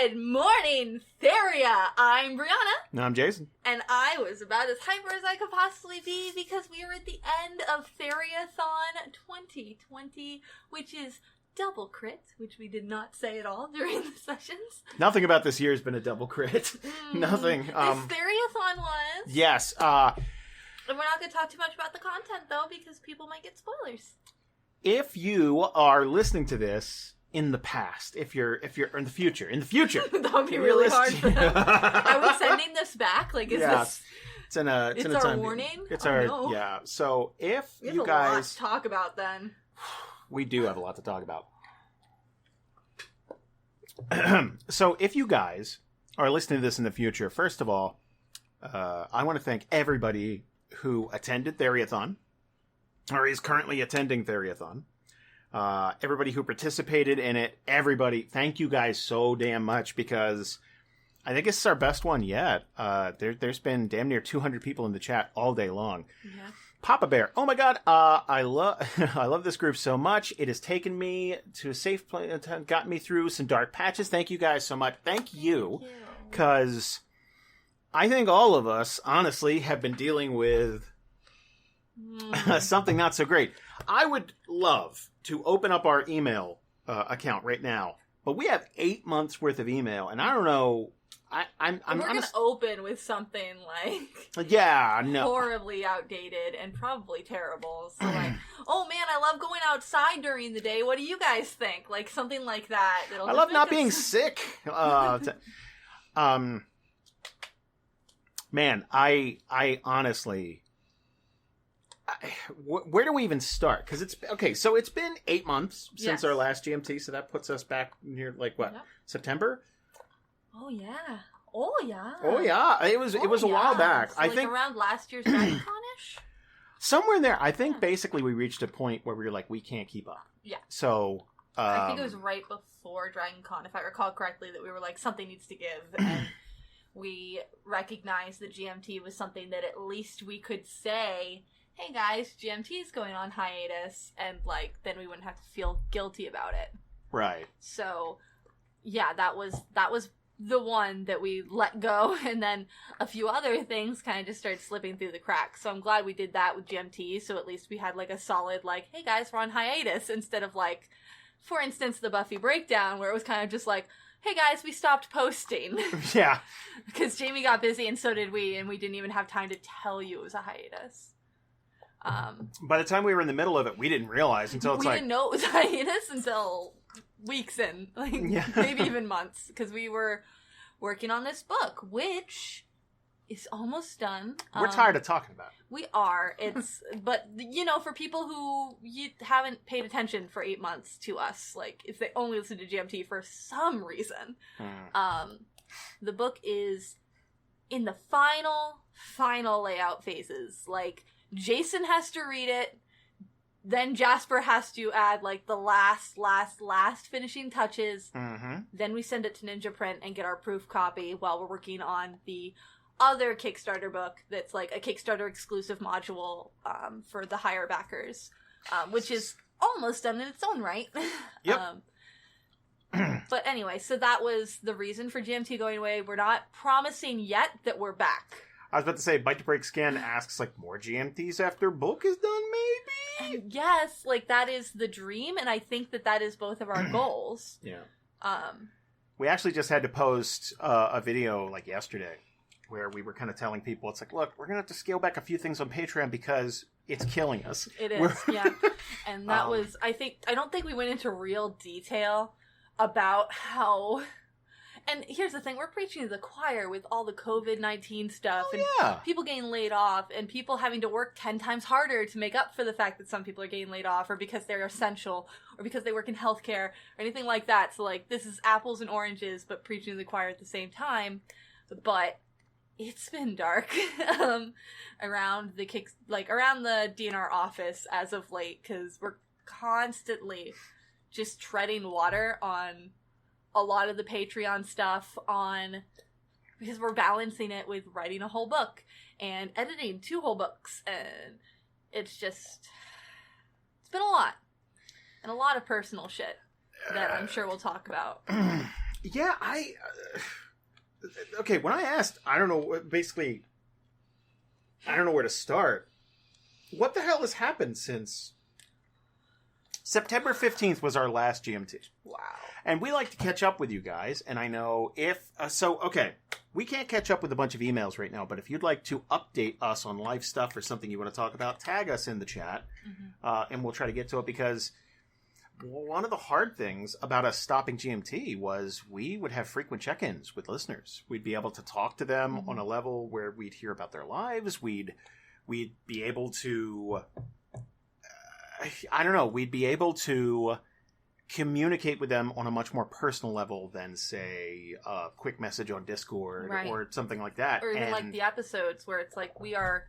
Good morning, Theria! I'm Brianna. No, I'm Jason. And I was about as hyper as I could possibly be because we are at the end of Theriathon 2020, which is double crit, which we did not say at all during the sessions. Nothing about this year has been a double crit. Nothing. This Theriathon was. Yes. And we're not going to talk too much about the content, though, because people might get spoilers. If you are listening to this in the past, if you're in the future, that would be really hard for them. Are we sending this back? Like, is this? It's our time warning. It's no. Yeah. So if we have you a guys lot to talk about, then we do have a lot to talk about. So if you guys are listening to this in the future, first of all, I want to thank everybody who attended Theriathon or is currently attending Theriathon. Everybody who participated in it, everybody, thank you guys so damn much, because I think this is our best one yet. There's been damn near 200 people in the chat all day long. Yeah. Papa Bear, oh my god, I love this group so much. It has taken me to a safe place, got me through some dark patches. Thank you guys so much. Thank you, because I think all of us, honestly, have been dealing with something not so great. I would love to open up our email account right now, but we have 8 months worth of email, and I don't know. We're going to open with something like no, horribly outdated and probably terrible. So like, oh man, I love going outside during the day. What do you guys think? Like something like that. I love not being sick. Man, I honestly. Where do we even start? Because it's okay. So it's been 8 months since our last GMT, so that puts us back near September. Oh yeah. Oh yeah. Oh yeah. It was a while back. So I think around last year's DragonCon-ish. Somewhere in there. I think basically we reached a point where we were like, we can't keep up. Yeah. So I think it was right before DragonCon, if I recall correctly, that we were like, something needs to give, and we recognized that GMT was something that at least we could say, hey guys, GMT is going on hiatus, and like then we wouldn't have to feel guilty about it. Right. So yeah, that was the one that we let go, and then a few other things kind of just started slipping through the cracks. So I'm glad we did that with GMT, so at least we had like a solid like, hey guys, we're on hiatus, instead of like, for instance, the Buffy breakdown, where it was kind of just like, hey guys, we stopped posting. Yeah. Because Jamie got busy and so did we, and we didn't even have time to tell you it was a hiatus. By the time we were in the middle of it, we didn't realize until it's we didn't know it was hiatus until weeks in, like maybe even months, because we were working on this book, which is almost done. We're tired of talking about it. We are. But you know, for people who haven't paid attention for 8 months to us, like if they only listen to GMT for some reason, the book is in the final layout phases. Like, Jason has to read it, then Jasper has to add like the last finishing touches. Then we send it to Ninja Print and get our proof copy while we're working on the other Kickstarter book that's like a Kickstarter exclusive module for the higher backers, which is almost done in its own right. Yep. But anyway, so that was the reason for GMT going away. We're not promising yet that we're back. I was about to say, Bite to Break Skin asks, like, more GMTs after book is done, maybe? And yes, like, that is the dream, and I think that is both of our goals. Yeah. We actually just had to post a video, like, yesterday, where we were kind of telling people, it's like, look, we're going to have to scale back a few things on Patreon because it's killing us. It is, yeah. And that was, I don't think we went into real detail about how... And here's the thing, we're preaching to the choir with all the COVID-19 stuff, people getting laid off, and people having to work 10 times harder to make up for the fact that some people are getting laid off, or because they're essential, or because they work in healthcare, or anything like that. So, like, this is apples and oranges, but preaching to the choir at the same time. But it's been dark around the DNR office as of late, because we're constantly just treading water on a lot of the Patreon stuff, because we're balancing it with writing a whole book and editing 2 whole books, and it's been a lot, and a lot of personal shit that I'm sure we'll talk about. Yeah, okay, when I asked, I don't know, basically, I don't know where to start. What the hell has happened since... September 15th was our last GMT. Wow. And we like to catch up with you guys, and I know if... okay, we can't catch up with a bunch of emails right now, but if you'd like to update us on life stuff or something you want to talk about, tag us in the chat, and we'll try to get to it, because one of the hard things about us stopping GMT was we would have frequent check-ins with listeners. We'd be able to talk to them on a level where we'd hear about their lives. We'd be able to... I don't know, we'd be able to communicate with them on a much more personal level than, say, a quick message on Discord or something like that. Or even like the episodes where it's like we are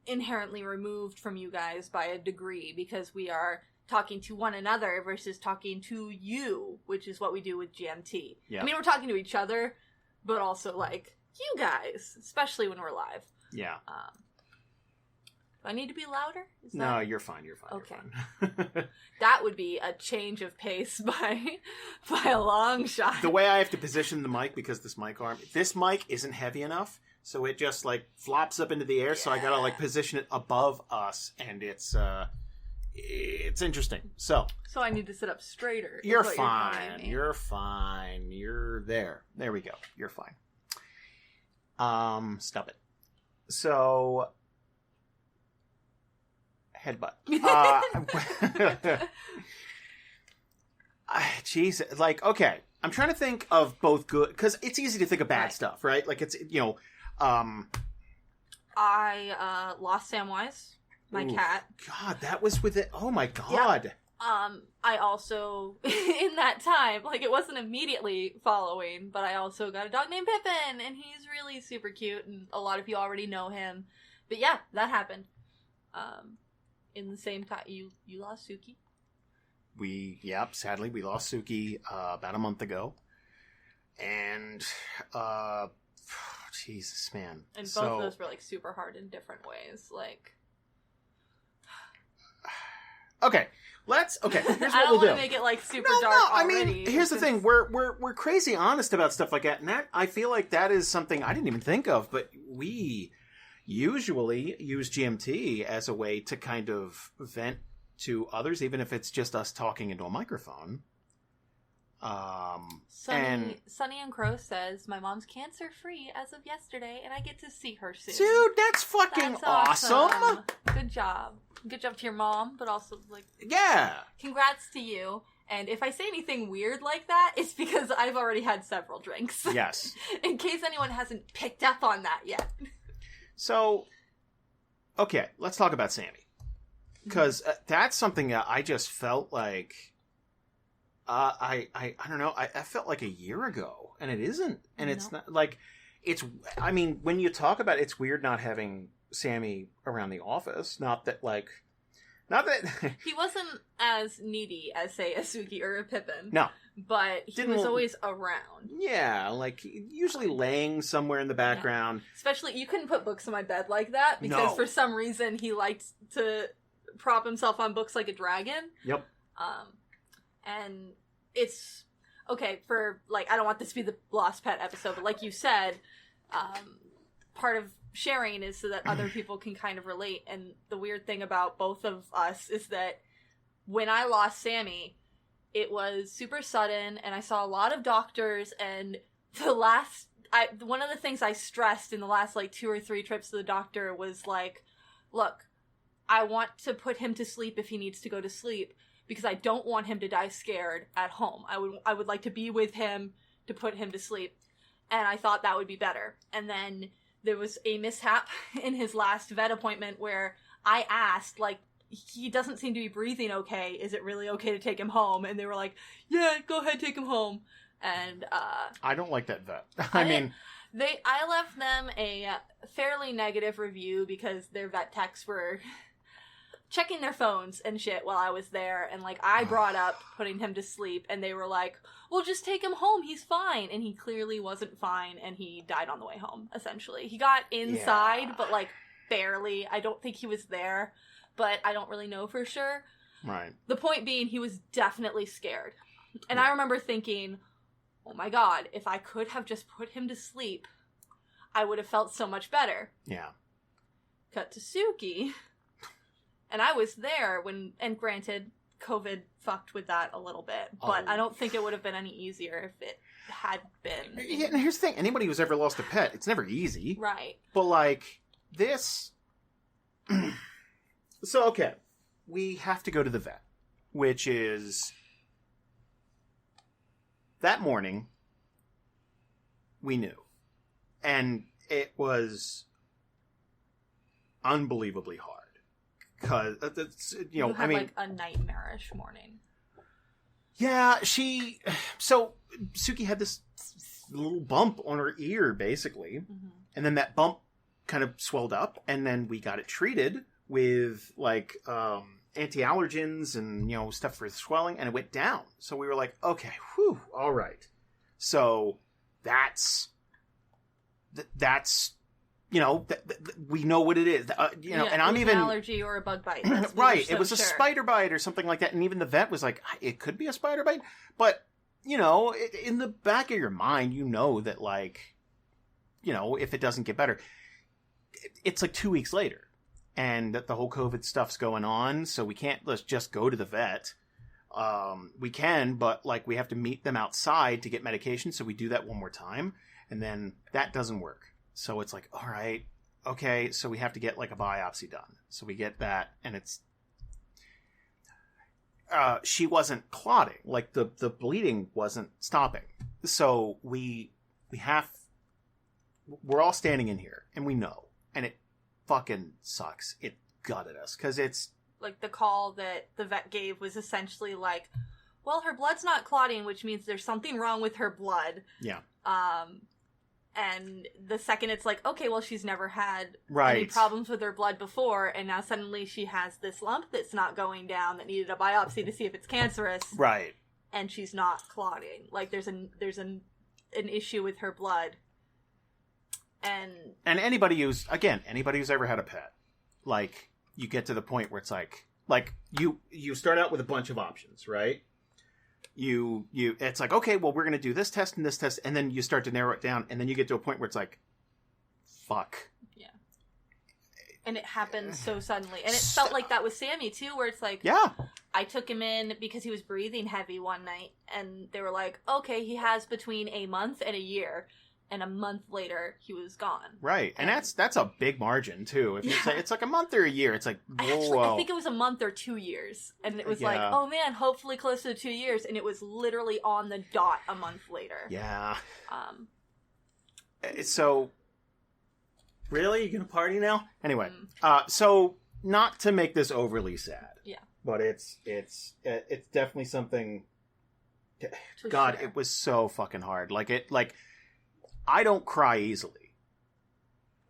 inherently removed from you guys by a degree because we are talking to one another versus talking to you, which is what we do with GMT. Yeah. I mean, we're talking to each other, but also like you guys, especially when we're live. Yeah. Do I need to be louder? No, you're fine. You're fine. Okay. You're fine. That would be a change of pace by a long shot. The way I have to position the mic, because this mic isn't heavy enough, so it just like flops up into the air. Yeah. So I gotta like position it above us, and it's interesting. So I need to sit up straighter. You're fine. You're fine. You're there. There we go. You're fine. Stop it. So. Headbutt. Jeez, like, okay. I'm trying to think of both good, because it's easy to think of bad stuff, right? Like, it's, I lost Samwise, my cat. God, that was with it. Oh my God. Yeah. I also, in that time, like, it wasn't immediately following, but I also got a dog named Pippin, and he's really super cute, and a lot of you already know him. But yeah, that happened. In the same time, you lost Suki? Sadly, we lost Suki about a month ago. And, Jesus, man. And both of those were, like, super hard in different ways. Like... Okay, here's what we'll do. I don't want to make it, like, super dark already. I mean, here's the thing. We're crazy honest about stuff like that. And that, I feel like that is something I didn't even think of, but we... usually use GMT as a way to kind of vent to others, even if it's just us talking into a microphone. Sunny and Crow says, my mom's cancer-free as of yesterday, and I get to see her soon. Dude, that's fucking awesome! Good job. Good job to your mom, but also, like... Yeah! Congrats to you. And if I say anything weird like that, it's because I've already had several drinks. Yes. In case anyone hasn't picked up on that yet. So, okay, let's talk about Sammy. Because that's something that I just felt like, I don't know, I felt like a year ago, and it isn't. And it's not, like, I mean, when you talk about it, it's weird not having Sammy around the office. Not that he wasn't as needy as, say, a Suki or a Pippin. No. But he was always around. Yeah, like, usually laying somewhere in the background. Yeah. Especially, you couldn't put books on my bed like that, because for some reason he liked to prop himself on books like a dragon. Yep. And it's, okay, for, like, I don't want this to be the Lost Pet episode, but like you said, part of sharing is so that other people can kind of relate, and the weird thing about both of us is that when I lost Sammy, it was super sudden, and I saw a lot of doctors, and one of the things I stressed in the last, like, 2 or 3 trips to the doctor was, like, look, I want to put him to sleep if he needs to go to sleep, because I don't want him to die scared at home. I would like to be with him to put him to sleep, and I thought that would be better. And then there was a mishap in his last vet appointment where I asked, like, he doesn't seem to be breathing okay. Is it really okay to take him home? And they were like, yeah, go ahead, take him home. And, I don't like that vet. I left them a fairly negative review because their vet techs were checking their phones and shit while I was there. And, like, I brought up putting him to sleep, and they were like, well, just take him home. He's fine. And he clearly wasn't fine, and he died on the way home, essentially. He got inside, but, like, barely. I don't think he was there. But I don't really know for sure. Right. The point being, he was definitely scared. And I remember thinking, oh my god, if I could have just put him to sleep, I would have felt so much better. Yeah. Cut to Suki. And I was there when, and granted, COVID fucked with that a little bit, but I don't think it would have been any easier if it had been. Yeah, and here's the thing. Anybody who's ever lost a pet, it's never easy. Right. But, like, this... So, okay. We have to go to the vet, which is... That morning, we knew. And it was unbelievably hard. Because, you had, like, a nightmarish morning. Yeah, so, Suki had this little bump on her ear, basically. Mm-hmm. And then that bump kind of swelled up, and then we got it treated with, like, anti-allergens and, stuff for swelling, and it went down. So we were like, okay, whew, all right. So, that's we know what it is, and I'm even an allergy or a bug bite, right? It was a spider bite or something like that, and even the vet was like, it could be a spider bite, but in the back of your mind, that like, if it doesn't get better, it's like 2 weeks later, and the whole COVID stuff's going on, so we can't just go to the vet. We can, but like we have to meet them outside to get medication, so we do that one more time, and then that doesn't work. So it's like, all right, okay, so we have to get like a biopsy done. So we get that, and it's she wasn't clotting, like the bleeding wasn't stopping. So we're all standing in here, and we know, and it fucking sucks. It gutted us because it's like the call that the vet gave was essentially like, well, her blood's not clotting, which means there's something wrong with her blood. Yeah. And the second it's like, okay, well, she's never had right. any problems with her blood before, and now suddenly she has this lump that's not going down that needed a biopsy to see if it's cancerous. Right. And she's not clotting. Like, there's an issue with her blood. And anybody who's ever had a pet, like, you get to the point where it's like you start out with a bunch of options, right? It's like, okay, well, we're going to do this test, and then you start to narrow it down, and then you get to a point where it's like, fuck. Yeah. And it happened so suddenly. And it felt like that with Sammy, too, where it's like, yeah, I took him in because he was breathing heavy one night, and they were like, okay, he has between a month and a year. And a month later, he was gone. Right, and that's a big margin too. If you say it's like a month or a year, it's like, whoa. I think it was a month or 2 years, and it was like, oh man, hopefully close to 2 years, and it was literally on the dot a month later. Yeah. So, really, you gonna party now? Anyway, so not to make this overly sad. Yeah. But it's definitely something. God, it was so fucking hard. I don't cry easily,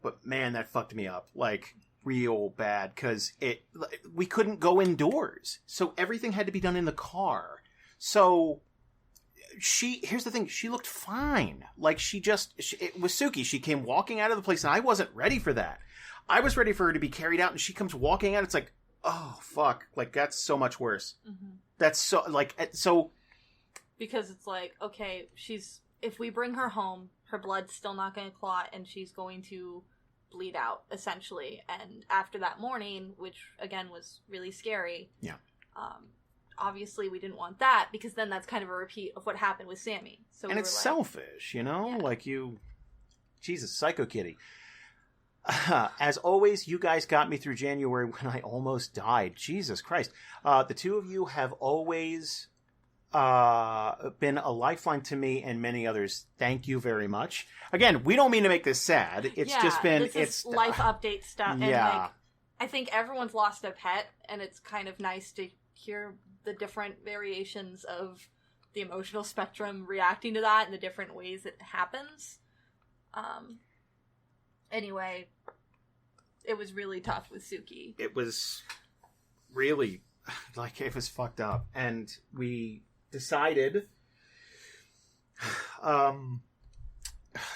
but man, that fucked me up, like, real bad, because we couldn't go indoors, so everything had to be done in the car. So, here's the thing, she looked fine. Like, it was Suki, she came walking out of the place, and I wasn't ready for that. I was ready for her to be carried out, and she comes walking out, it's like, oh, fuck, like, that's so much worse. Mm-hmm. That's so, like, so... Because it's like, okay, if we bring her home, her blood's still not going to clot, and she's going to bleed out, essentially. And after that morning, which, again, was really scary, yeah. Obviously we didn't want that, because then that's kind of a repeat of what happened with Sammy. So and it's selfish, Yeah. Like, Jesus, Psycho Kitty. As always, you guys got me through January when I almost died. Jesus Christ. The two of you have always... been a lifeline to me and many others. Thank you very much. Again, we don't mean to make this sad. It's just been it's life update stuff. And I think everyone's lost a pet, and it's kind of nice to hear the different variations of the emotional spectrum reacting to that and the different ways it happens. Anyway, it was really tough with Suki. It was really, it was fucked up, and we decided,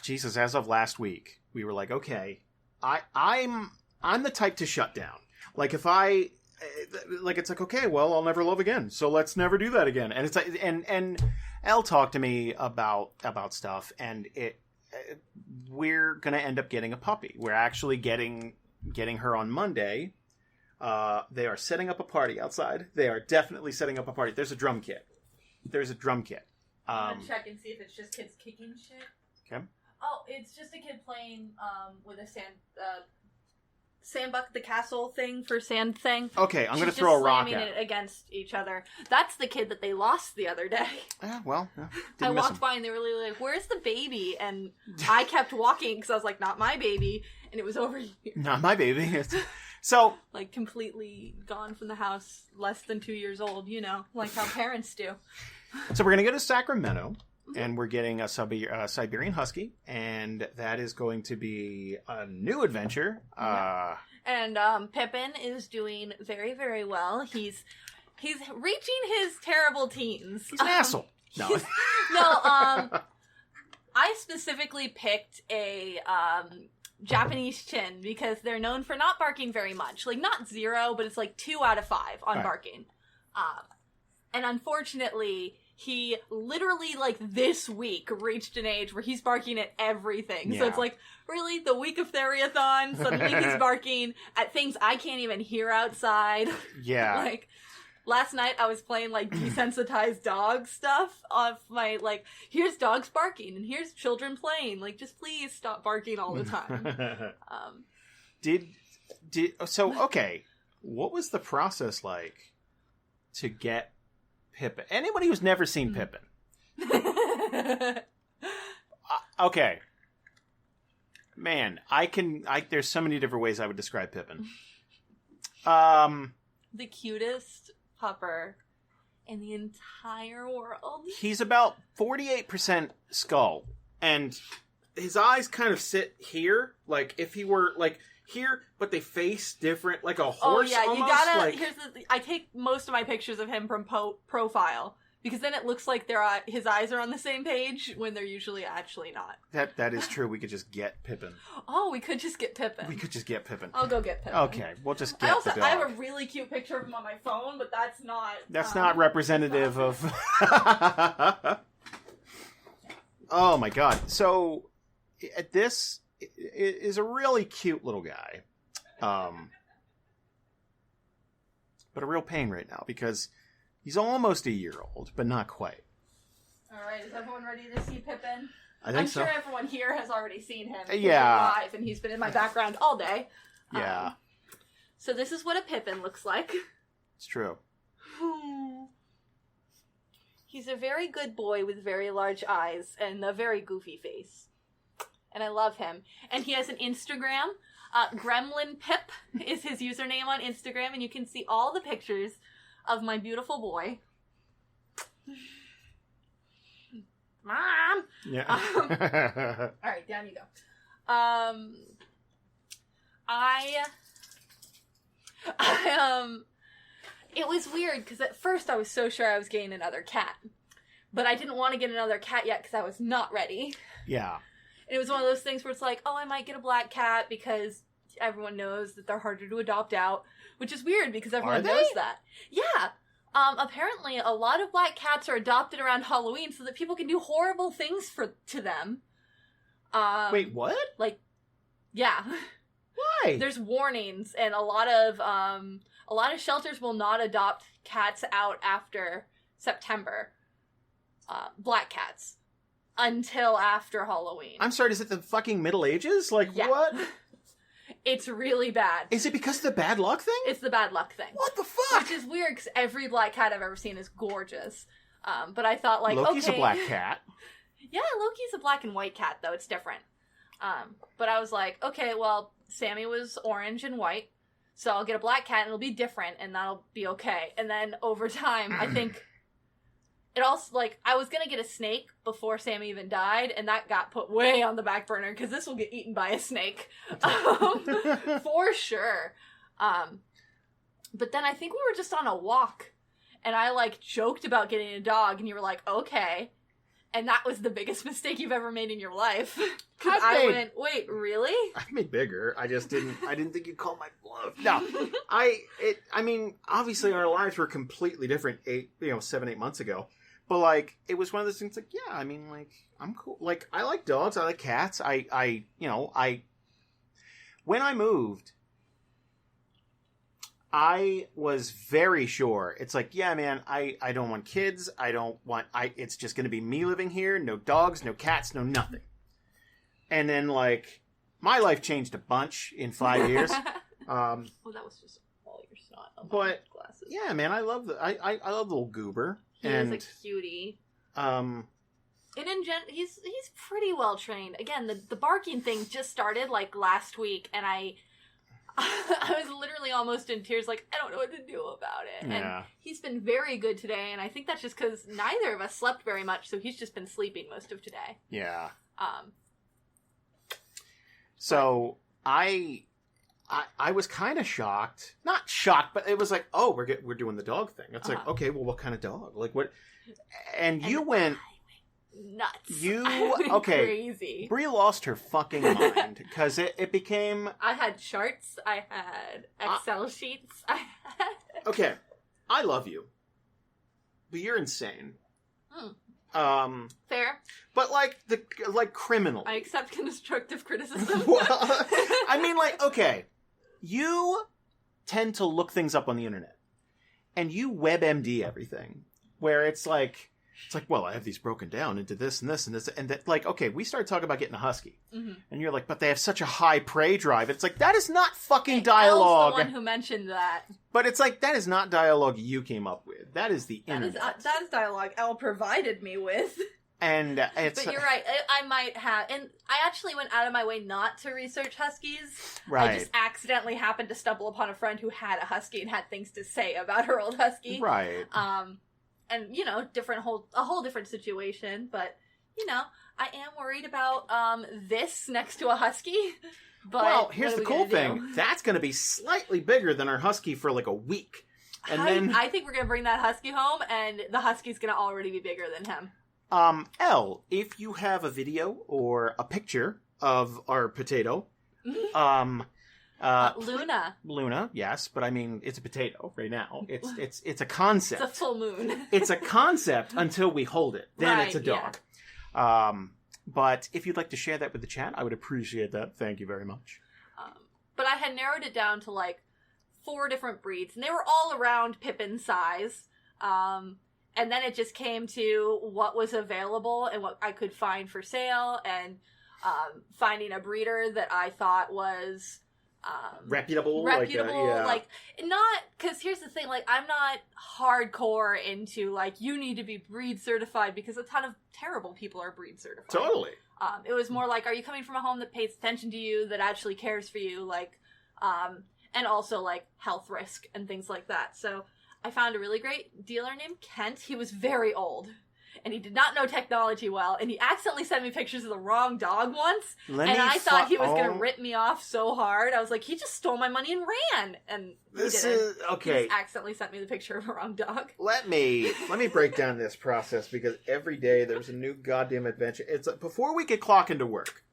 Jesus, as of last week, we were like, okay, I'm the type to shut down. Like, if it's like, okay, well, I'll never love again, so let's never do that again. And it's like, and Elle talked to me about stuff, and we're gonna end up getting a puppy. We're actually getting her on Monday. They are setting up a party outside. They are definitely setting up a party. There's a drum kit. I'm gonna check and see if it's just kids kicking shit. Okay. Oh, it's just a kid playing with a sandbucket, the castle thing for sand thing. Okay, I'm gonna throw a rock at it against each other. That's the kid that they lost the other day. I walked by and they were really like, "Where's the baby?" And I kept walking because I was like, "Not my baby," and it was over here. Not my baby. So, like, completely gone from the house, less than 2 years old. You know, like how parents do. So we're gonna go to Sacramento. And we're getting a Siberian Husky, and that is going to be a new adventure. And Pippin is doing very, very well. He's reaching his terrible teens. He's an asshole. No. I specifically picked a Japanese Chin because they're known for not barking very much. Like, not 0, but it's like 2 out of 5 on barking. And unfortunately, he literally, like, this week reached an age where he's barking at everything. Yeah. So it's like, really? The week of Theriathon? Suddenly he's barking at things I can't even hear outside. Yeah. Like, last night I was playing, like, desensitized dog stuff off my, like, here's dogs barking and here's children playing. Like, just please stop barking all the time. Okay. What was the process like to get Pippin? Anybody who's never seen Pippin. Okay. Man, there's so many different ways I would describe Pippin. The cutest pupper in the entire world. He's about 48% skull, and his eyes kind of sit here, like if he were like here, but they face different, like a horse. Oh yeah, almost. You gotta. I take most of my pictures of him from profile because then it looks like his eyes are on the same page when they're usually actually not. That is true. We could just get Pippin. Oh, we could just get Pippin. I'll go get Pippin. Okay, we'll just get the dog. I have a really cute picture of him on my phone, but that's not. That's not representative of. Oh my god! So, this is a really cute little guy, but a real pain right now because he's almost a year old, but not quite. All right, is everyone ready to see Pippin? I'm sure everyone here has already seen him. Yeah, live, and he's been in my background all day. Yeah. So this is what a Pippin looks like. It's true. He's a very good boy with very large eyes and a very goofy face. And I love him. And he has an Instagram. Gremlin Pip is his username on Instagram. And you can see all the pictures of my beautiful boy. Mom! Yeah. All right, down you go. It was weird because at first I was so sure I was getting another cat. But I didn't want to get another cat yet because I was not ready. Yeah. And it was one of those things where it's like, oh, I might get a black cat because everyone knows that they're harder to adopt out, which is weird because everyone knows that. Yeah. Apparently, a lot of black cats are adopted around Halloween so that people can do horrible things to them. Wait, what? Like, yeah. Why? There's warnings, and a lot of shelters will not adopt cats out after September. Black cats. Until after Halloween. I'm sorry, is it the fucking Middle Ages? Like, yeah. What? It's really bad. Is it because of the bad luck thing? It's the bad luck thing. What the fuck? Which is weird, because every black cat I've ever seen is gorgeous. But I thought, like, Loki's a black cat. Yeah, Loki's a black and white cat, though. It's different. But I was like, okay, well, Sammy was orange and white, so I'll get a black cat, and it'll be different, and that'll be okay. And then, over time, I think... It also, like, I was gonna get a snake before Sammy even died, and that got put way on the back burner, because this will get eaten by a snake. For sure. But then I think we were just on a walk, and I, like, joked about getting a dog, and you were like, okay. And that was the biggest mistake you've ever made in your life. I went, wait, really? I've made bigger. I didn't think you'd call my bluff. No. I mean, obviously our lives were completely different 7, 8 months ago. But, like, it was one of those things, like, yeah, I mean, like, I'm cool. Like, I like dogs. I like cats. When I moved, I was very sure. It's like, yeah, man, I don't want kids. It's just going to be me living here. No dogs, no cats, no nothing. And then, like, my life changed a bunch in 5 years. Well, that was just all your snot on but glasses. Yeah, man, I love I love the little goober. He is a cutie. And he's pretty well trained. Again, the barking thing just started like last week, and I was literally almost in tears, like, I don't know what to do about it. Yeah. And he's been very good today, and I think that's just because neither of us slept very much, so he's just been sleeping most of today. Yeah. So I was kind of shocked. Not shocked, but it was like, oh, we're doing the dog thing. It's like, okay, well, what kind of dog? Like, what? And you went nuts. Okay. Crazy. Bri lost her fucking mind because it became. I had charts. I had Excel sheets. Okay, I love you, but you're insane. Fair. But like criminal. I accept constructive criticism. Well, I mean, like, okay, you tend to look things up on the internet, and you WebMD everything, where it's like, well, I have these broken down into this and this and this, and that, like, okay, we started talking about getting a husky, and you're like, but they have such a high prey drive. It's like, that is not fucking dialogue. Elle's the one who mentioned that. But it's like, that is not dialogue you came up with. That is the internet. That is dialogue Elle provided me with. And it's... But you're right. I might have... And I actually went out of my way not to research huskies. Right. I just accidentally happened to stumble upon a friend who had a husky and had things to say about her old husky. Right. And, you know, a whole different situation. But, you know, I am worried about this next to a husky. But well, here's the cool thing. That's going to be slightly bigger than our husky for like a week. And I think we're going to bring that husky home, and the husky's going to already be bigger than him. Elle, if you have a video or a picture of our potato, Luna, yes, but I mean, it's a potato right now. It's a concept. It's a full moon. It's a concept until we hold it. Then it's a dog. Yeah. But if you'd like to share that with the chat, I would appreciate that. Thank you very much. But I had narrowed it down to like 4 different breeds, and they were all around Pippin size. And then it just came to what was available and what I could find for sale, and finding a breeder that I thought was reputable. Like, not, because here's the thing, like, I'm not hardcore into, like, you need to be breed certified, because a ton of terrible people are breed certified. Totally. It was more like, are you coming from a home that pays attention to you, that actually cares for you, like, and also, like, health risk and things like that. So I found a really great dealer named Kent. He was very old, and he did not know technology well, and he accidentally sent me pictures of the wrong dog once, I thought he was going to rip me off so hard. I was like, he just stole my money and ran, and this he didn't. Is okay. He just accidentally sent me the picture of a wrong dog. Let me break down this process, because every day there's a new goddamn adventure. It's like, before we get clock into work,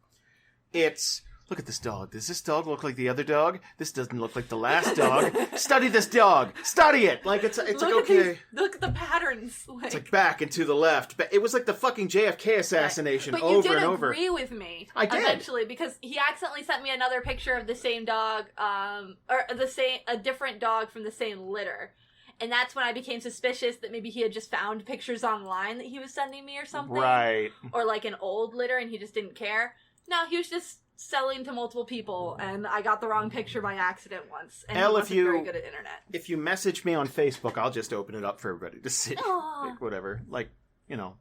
it's, look at this dog. Does this dog look like the other dog? This doesn't look like the last dog. Study this dog. Study it. Like, it's like, okay. Look at the patterns. Like, it's like back and to the left. But it was like the fucking JFK assassination over and over. But you did agree with me. I did. Eventually, because he accidentally sent me another picture of the same dog, or a different dog from the same litter. And that's when I became suspicious that maybe he had just found pictures online that he was sending me or something. Right. Or like an old litter and he just didn't care. No, he was just selling to multiple people, and I got the wrong picture by accident once. And Elle, he wasn't very good at internet. If you message me on Facebook, I'll just open it up for everybody to see. Like, whatever. Like, you know.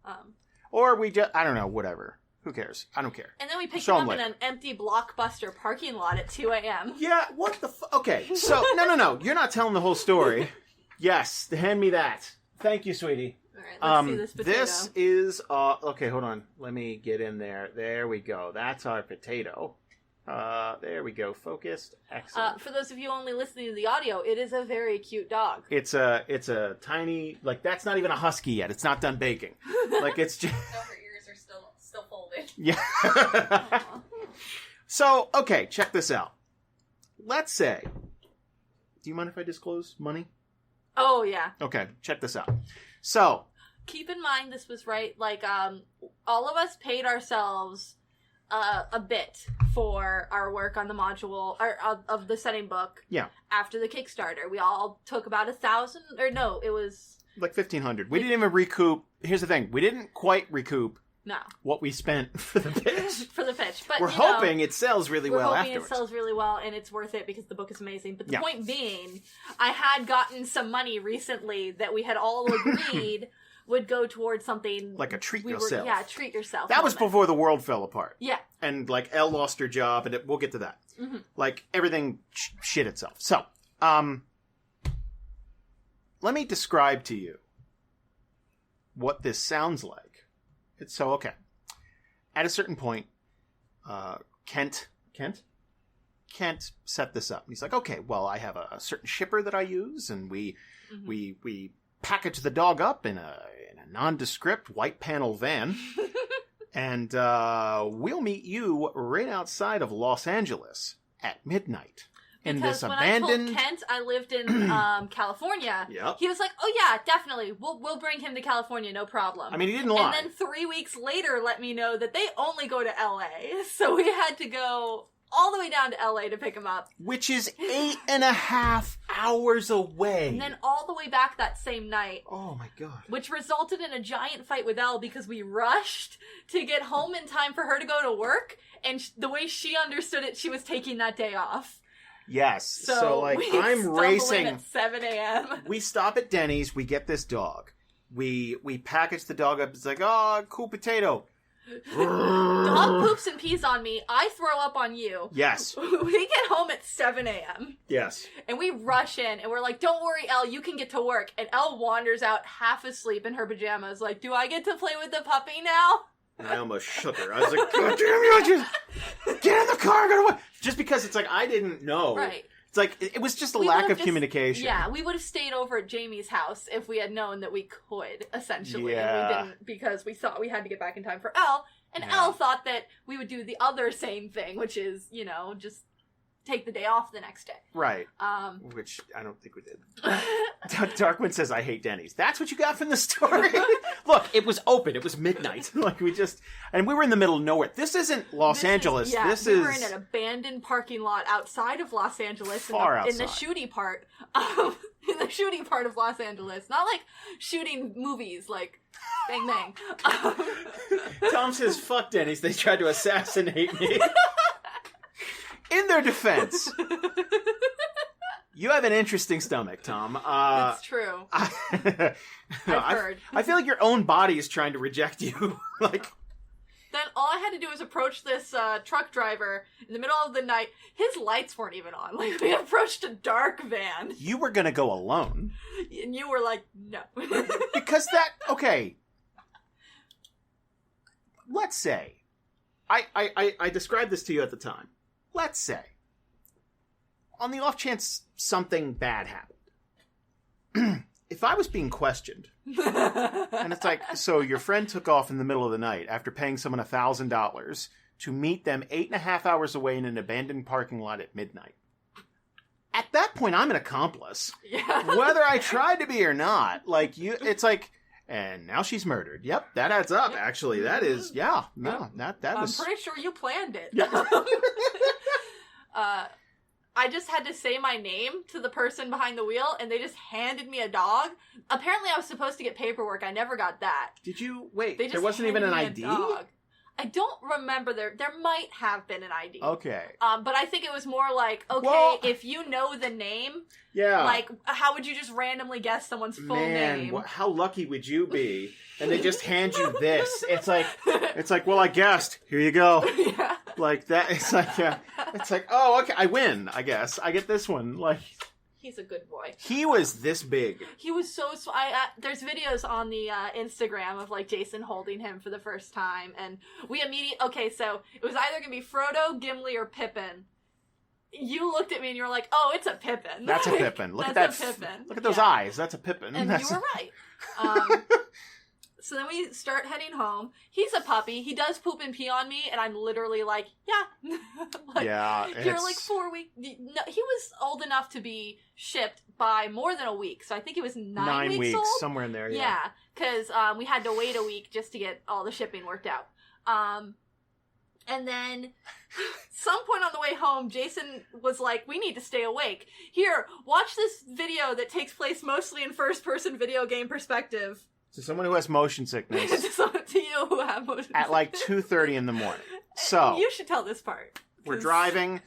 Or we just, I don't know, whatever. Who cares? I don't care. And then we picked him up in an empty Blockbuster parking lot at 2 a.m. Yeah, what the Okay, so, no. You're not telling the whole story. Yes, hand me that. Thank you, sweetie. All right, let's see this potato. This is, okay, hold on. Let me get in there. There we go. That's our potato. There we go. Focused. Excellent. For those of you only listening to the audio, it is a very cute dog. It's a tiny, like, that's not even a husky yet. It's not done baking. Like, it's just... No, her ears are still folded. Yeah. So, okay, check this out. Let's say, do you mind if I disclose money? Oh, yeah. Okay, check this out. So, keep in mind this was right, like, all of us paid ourselves a bit for our work on the module, or of the setting book. Yeah. After the Kickstarter. We all took about 1,000, or no, it was... Like 1,500. We didn't even recoup. Here's the thing. We didn't quite recoup No. what we spent for the pitch. For the pitch. But we're hoping it sells really well afterwards. We're hoping it sells really well, and it's worth it because the book is amazing. But the point being, I had gotten some money recently that we had all agreed would go towards something... Like a treat yourself. Yeah, treat yourself. That was before the world fell apart. Yeah. And, like, Elle lost her job, and we'll get to that. Mm-hmm. Like, everything shit itself. So, let me describe to you what this sounds like. Okay. At a certain point, Kent set this up. He's like, okay, well, I have a certain shipper that I use, and we package the dog up in a nondescript white panel van, and we'll meet you right outside of Los Angeles at midnight. In this abandoned... I told Kent I lived in California, Yep. He was like, oh yeah, definitely. We'll bring him to California, no problem. I mean, he didn't lie. And then 3 weeks later let me know that they only go to LA. So we had to go all the way down to LA to pick him up. Which is 8.5 hours away. And then all the way back that same night. Oh my god. Which resulted in a giant fight with Elle because we rushed to get home in time for her to go to work. And the way she understood it, she was taking that day off. Yes. So like, I'm racing at 7 a.m. We stop at Denny's. We get this dog. We package the dog up. It's like, oh, cool potato. Dog poops and pees on me. I throw up on you. Yes. We get home at 7 a.m. Yes. And we rush in, and we're like, don't worry, Elle, you can get to work. And Elle wanders out half asleep in her pajamas, like, do I get to play with the puppy now? And I almost shook her. I was like, God damn you, just get in the car, go away. Just because it's like, I didn't know. Right. It's like, it was just a lack of communication. Yeah, we would have stayed over at Jamie's house if we had known that we could, essentially. Yeah. And we didn't, because we thought we had to get back in time for Elle. And Elle thought that we would do the other same thing, which is, just take the day off the next day. Right. Which I don't think we did. Darkwing says, I hate Denny's. That's what you got from the story? Look, it was open. It was midnight. And we were in the middle of nowhere. This isn't Los Angeles. We were in an abandoned parking lot outside of Los Angeles. Far outside. In the shooty part. In the shooty part of Los Angeles. Not like shooting movies, like bang bang. Tom says, fuck Denny's. They tried to assassinate me. In their defense, you have an interesting stomach, Tom. That's true. I've heard. I feel like your own body is trying to reject you. Then all I had to do was approach this truck driver in the middle of the night. His lights weren't even on. We approached a dark van. You were going to go alone. And you were like, no. Because okay. Let's say, I described this to you at the time. Let's say, on the off chance something bad happened, if I was being questioned, and it's like, so your friend took off in the middle of the night after paying someone $1,000 to meet them 8.5 hours away in an abandoned parking lot at midnight. At that point, I'm an accomplice. Yeah. Whether I tried to be or not, it's like, and now she's murdered. Yep, that adds up, actually. That is, that was... I'm pretty sure you planned it. Yeah. I just had to say my name to the person behind the wheel, and they just handed me a dog. Apparently, I was supposed to get paperwork. I never got that. Did you? Wait, there wasn't even an ID? I don't remember. There might have been an ID. Okay. But I think it was more like, okay, if you know the name, how would you just randomly guess someone's full name? How lucky would you be? And they just hand you this. It's like, well, I guessed. Here you go. Yeah. Like that. It's like, it's like, oh, okay, I win. I guess I get this one. He's a good boy. He was this big. He was so... there's videos on the Instagram of, Jason holding him for the first time, and we immediately... Okay, so it was either going to be Frodo, Gimli, or Pippin. You looked at me and you were like, oh, it's a Pippin. That's a Pippin. Look at that. Pippin. Look at those eyes. That's a Pippin. And you were right. So then we start heading home. He's a puppy. He does poop and pee on me, and I'm literally like, yeah. Like, yeah. you're like 4 weeks. No, he was old enough to be shipped by more than a week. So I think he was 9 weeks old. Somewhere in there, yeah. Because we had to wait a week just to get all the shipping worked out. And then, some point on the way home, Jason was like, we need to stay awake. Here, watch this video that takes place mostly in first-person video game perspective. To someone who has motion sickness. To you who have motion sickness. At like 2:30 in the morning. So. You should tell this part. We're driving,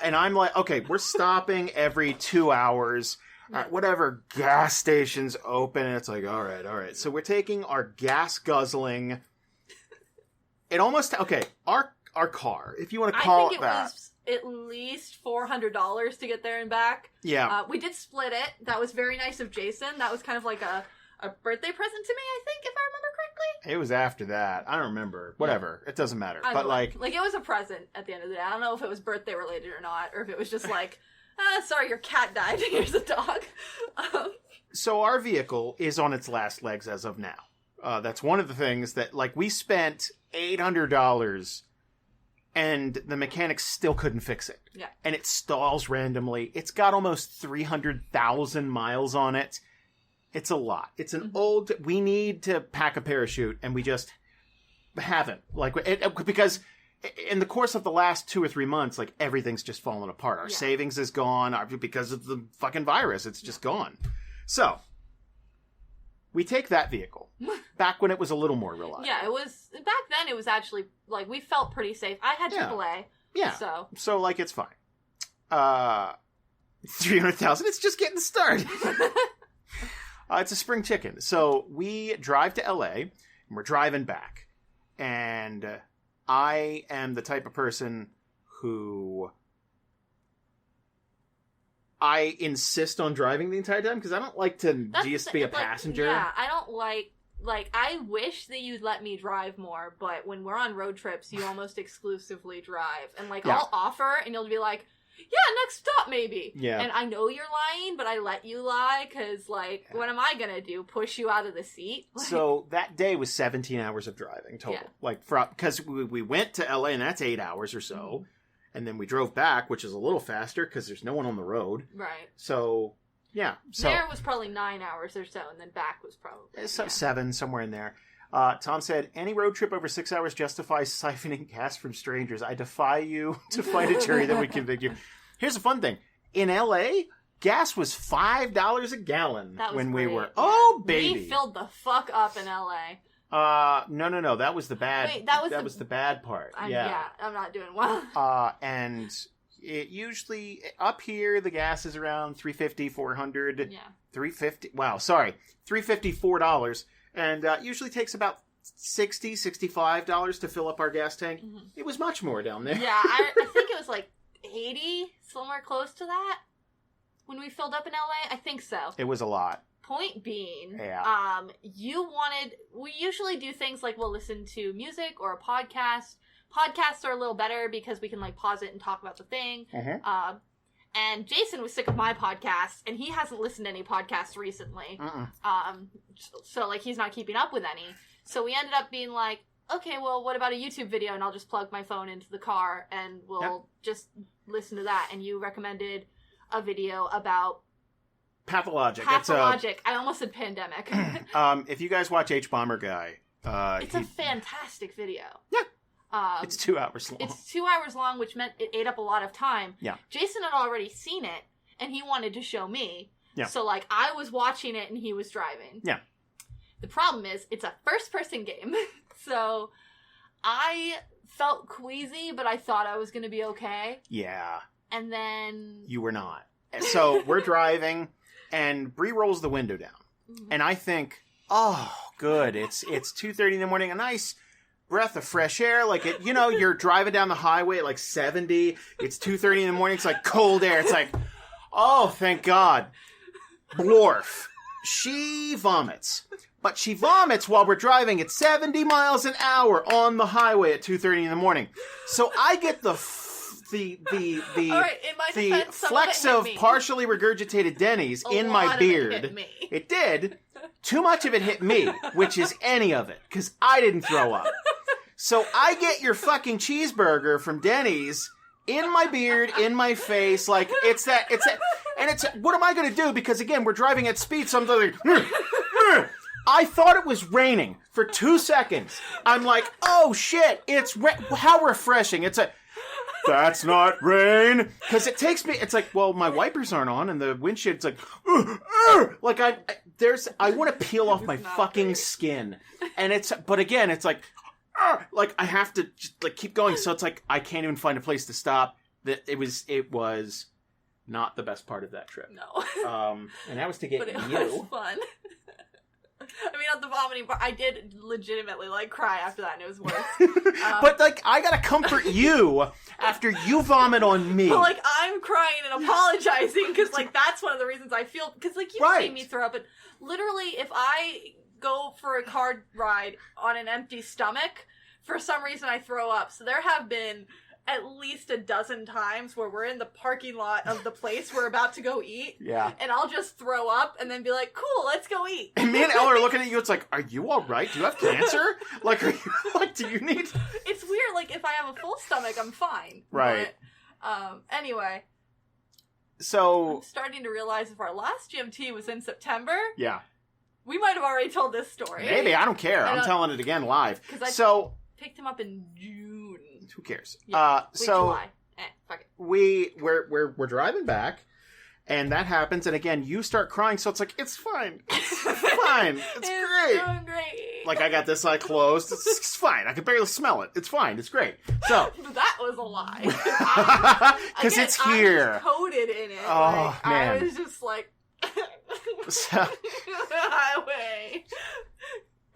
and I'm like, okay, we're stopping every 2 hours. Whatever gas station's open, and it's like, all right. So we're taking our gas-guzzling... It almost our car, if you want to call it that. I think it was at least $400 to get there and back. Yeah, we did split it. That was very nice of Jason. That was kind of like a birthday present to me, I think, if I remember correctly. It was after that. I don't remember. Whatever, it doesn't matter. But like it was a present at the end of the day. I don't know if it was birthday related or not, or if it was just like, sorry, your cat died. Here's a dog. So our vehicle is on its last legs as of now. That's one of the things that, like, we spent $800 and the mechanics still couldn't fix it. Yeah. And it stalls randomly. It's got almost 300,000 miles on it. It's a lot. It's an old... We need to pack a parachute, and we just haven't. Like, because in the course of the last 2 or 3 months, like, everything's just fallen apart. Our savings is gone because of the fucking virus. It's just gone. So... We take that vehicle back when it was a little more reliable. Yeah, it was back then. It was actually like we felt pretty safe. I had AAA. Yeah. So like it's fine. 300,000. It's just getting started. It's a spring chicken. So we drive to LA and we're driving back, and I am the type of person who. I insist on driving the entire time because I don't like to just be a passenger. Yeah, I don't like, I wish that you'd let me drive more, but when we're on road trips, you almost exclusively drive. And, I'll offer, and you'll be like, yeah, next stop, maybe. Yeah. And I know you're lying, but I let you lie because, what am I going to do? Push you out of the seat? So that day was 17 hours of driving total. Yeah. Because we went to LA, and that's 8 hours or so. Mm-hmm. And then we drove back, which is a little faster because there's no one on the road. Right. So, yeah. There was probably 9 hours or so, and then back was probably... 7, somewhere in there. Tom said, any road trip over 6 hours justifies siphoning gas from strangers. I defy you to fight a jury that would convict you. Here's a fun thing. In L.A., gas was $5 a gallon when we were... Oh, baby! We filled the fuck up in L.A. No. That was the bad. Wait, that was the bad part. Yeah, I'm not doing well. And it usually up here the gas is around $3.50, $400. Yeah. $3.50. Wow, sorry, $3.50, $4, and usually takes about $60, $65 to fill up our gas tank. Mm-hmm. It was much more down there. Yeah, I think it was like 80, somewhere close to that when we filled up in LA. I think so. It was a lot. Point being, yeah. We usually do things like we'll listen to music or a podcast. Podcasts are a little better because we can pause it and talk about the thing. Mm-hmm. And Jason was sick of my podcast, and he hasn't listened to any podcasts recently. So he's not keeping up with any. So we ended up being like, okay, well, what about a YouTube video? And I'll just plug my phone into the car, and we'll just listen to that. And you recommended a video about Pathologic. I almost said pandemic. If you guys watch H-Bomber Guy, it's a fantastic video. Yeah. It's 2 hours long. It's 2 hours long, which meant it ate up a lot of time. Yeah. Jason had already seen it, and he wanted to show me. Yeah. So, I was watching it, and he was driving. Yeah. The problem is, it's a first-person game. So, I felt queasy, but I thought I was going to be okay. Yeah. And then... You were not. So, we're driving... And Bri rolls the window down. Mm-hmm. And I think, oh, good. It's 2:30 in the morning. A nice breath of fresh air. You're driving down the highway at 70. It's 2:30 in the morning. It's cold air. It's oh, thank God. Blorf. She vomits. But she vomits while we're driving at 70 miles an hour on the highway at 2:30 in the morning. So I get the defense, flecks of partially regurgitated Denny's in my beard. It did, too much of it hit me, which is any of it, because I didn't throw up. So I get your fucking cheeseburger from Denny's in my beard, in my face, like, it's that, and it's, what am I going to do? Because, again, we're driving at speed, so I'm like, I thought it was raining for 2 seconds. I'm like, oh, shit, how refreshing. It's that's not rain. Because it takes me, it's like, well, my wipers aren't on, and the windshield, it's like, like, I want to peel off my fucking skin. And but again, it's like I have to just, like, keep going. So it's like, I can't even find a place to stop. It was not the best part of that trip. No. And that was to get but it you. was fun. I mean, not the vomiting part. I did legitimately, like, cry after that, and it was worse. But, like, I gotta comfort you after you vomit on me. But, like, I'm crying and apologizing, because, like, that's one of the reasons I feel, because, like, you've seen me throw up, but literally, if I go for a car ride on an empty stomach, for some reason I throw up. So there have been at least a dozen times where we're in the parking lot of the place we're about to go eat. Yeah. And I'll just throw up and then be like, cool, let's go eat. And me and Elle are looking at you, it's like, are you alright? Do you have cancer? Like, are you, like, do you need... It's weird, like, if I have a full stomach, I'm fine. Right. But, anyway. So... I'm starting to realize if our last GMT was in September... Yeah. We might have already told this story. Maybe, I don't care. I'm telling it again live. So... picked him up in June. Who cares? Yeah. So July. Fuck it. We're driving back, and that happens, and again you start crying, so it's like, it's fine. It's fine. It's great. Doing great. Like, I got this eye closed. It's fine. I can barely smell it. It's fine. It's great. So that was a lie. Because it's here. I was coated in it. Oh, like, man. I was just like so, highway.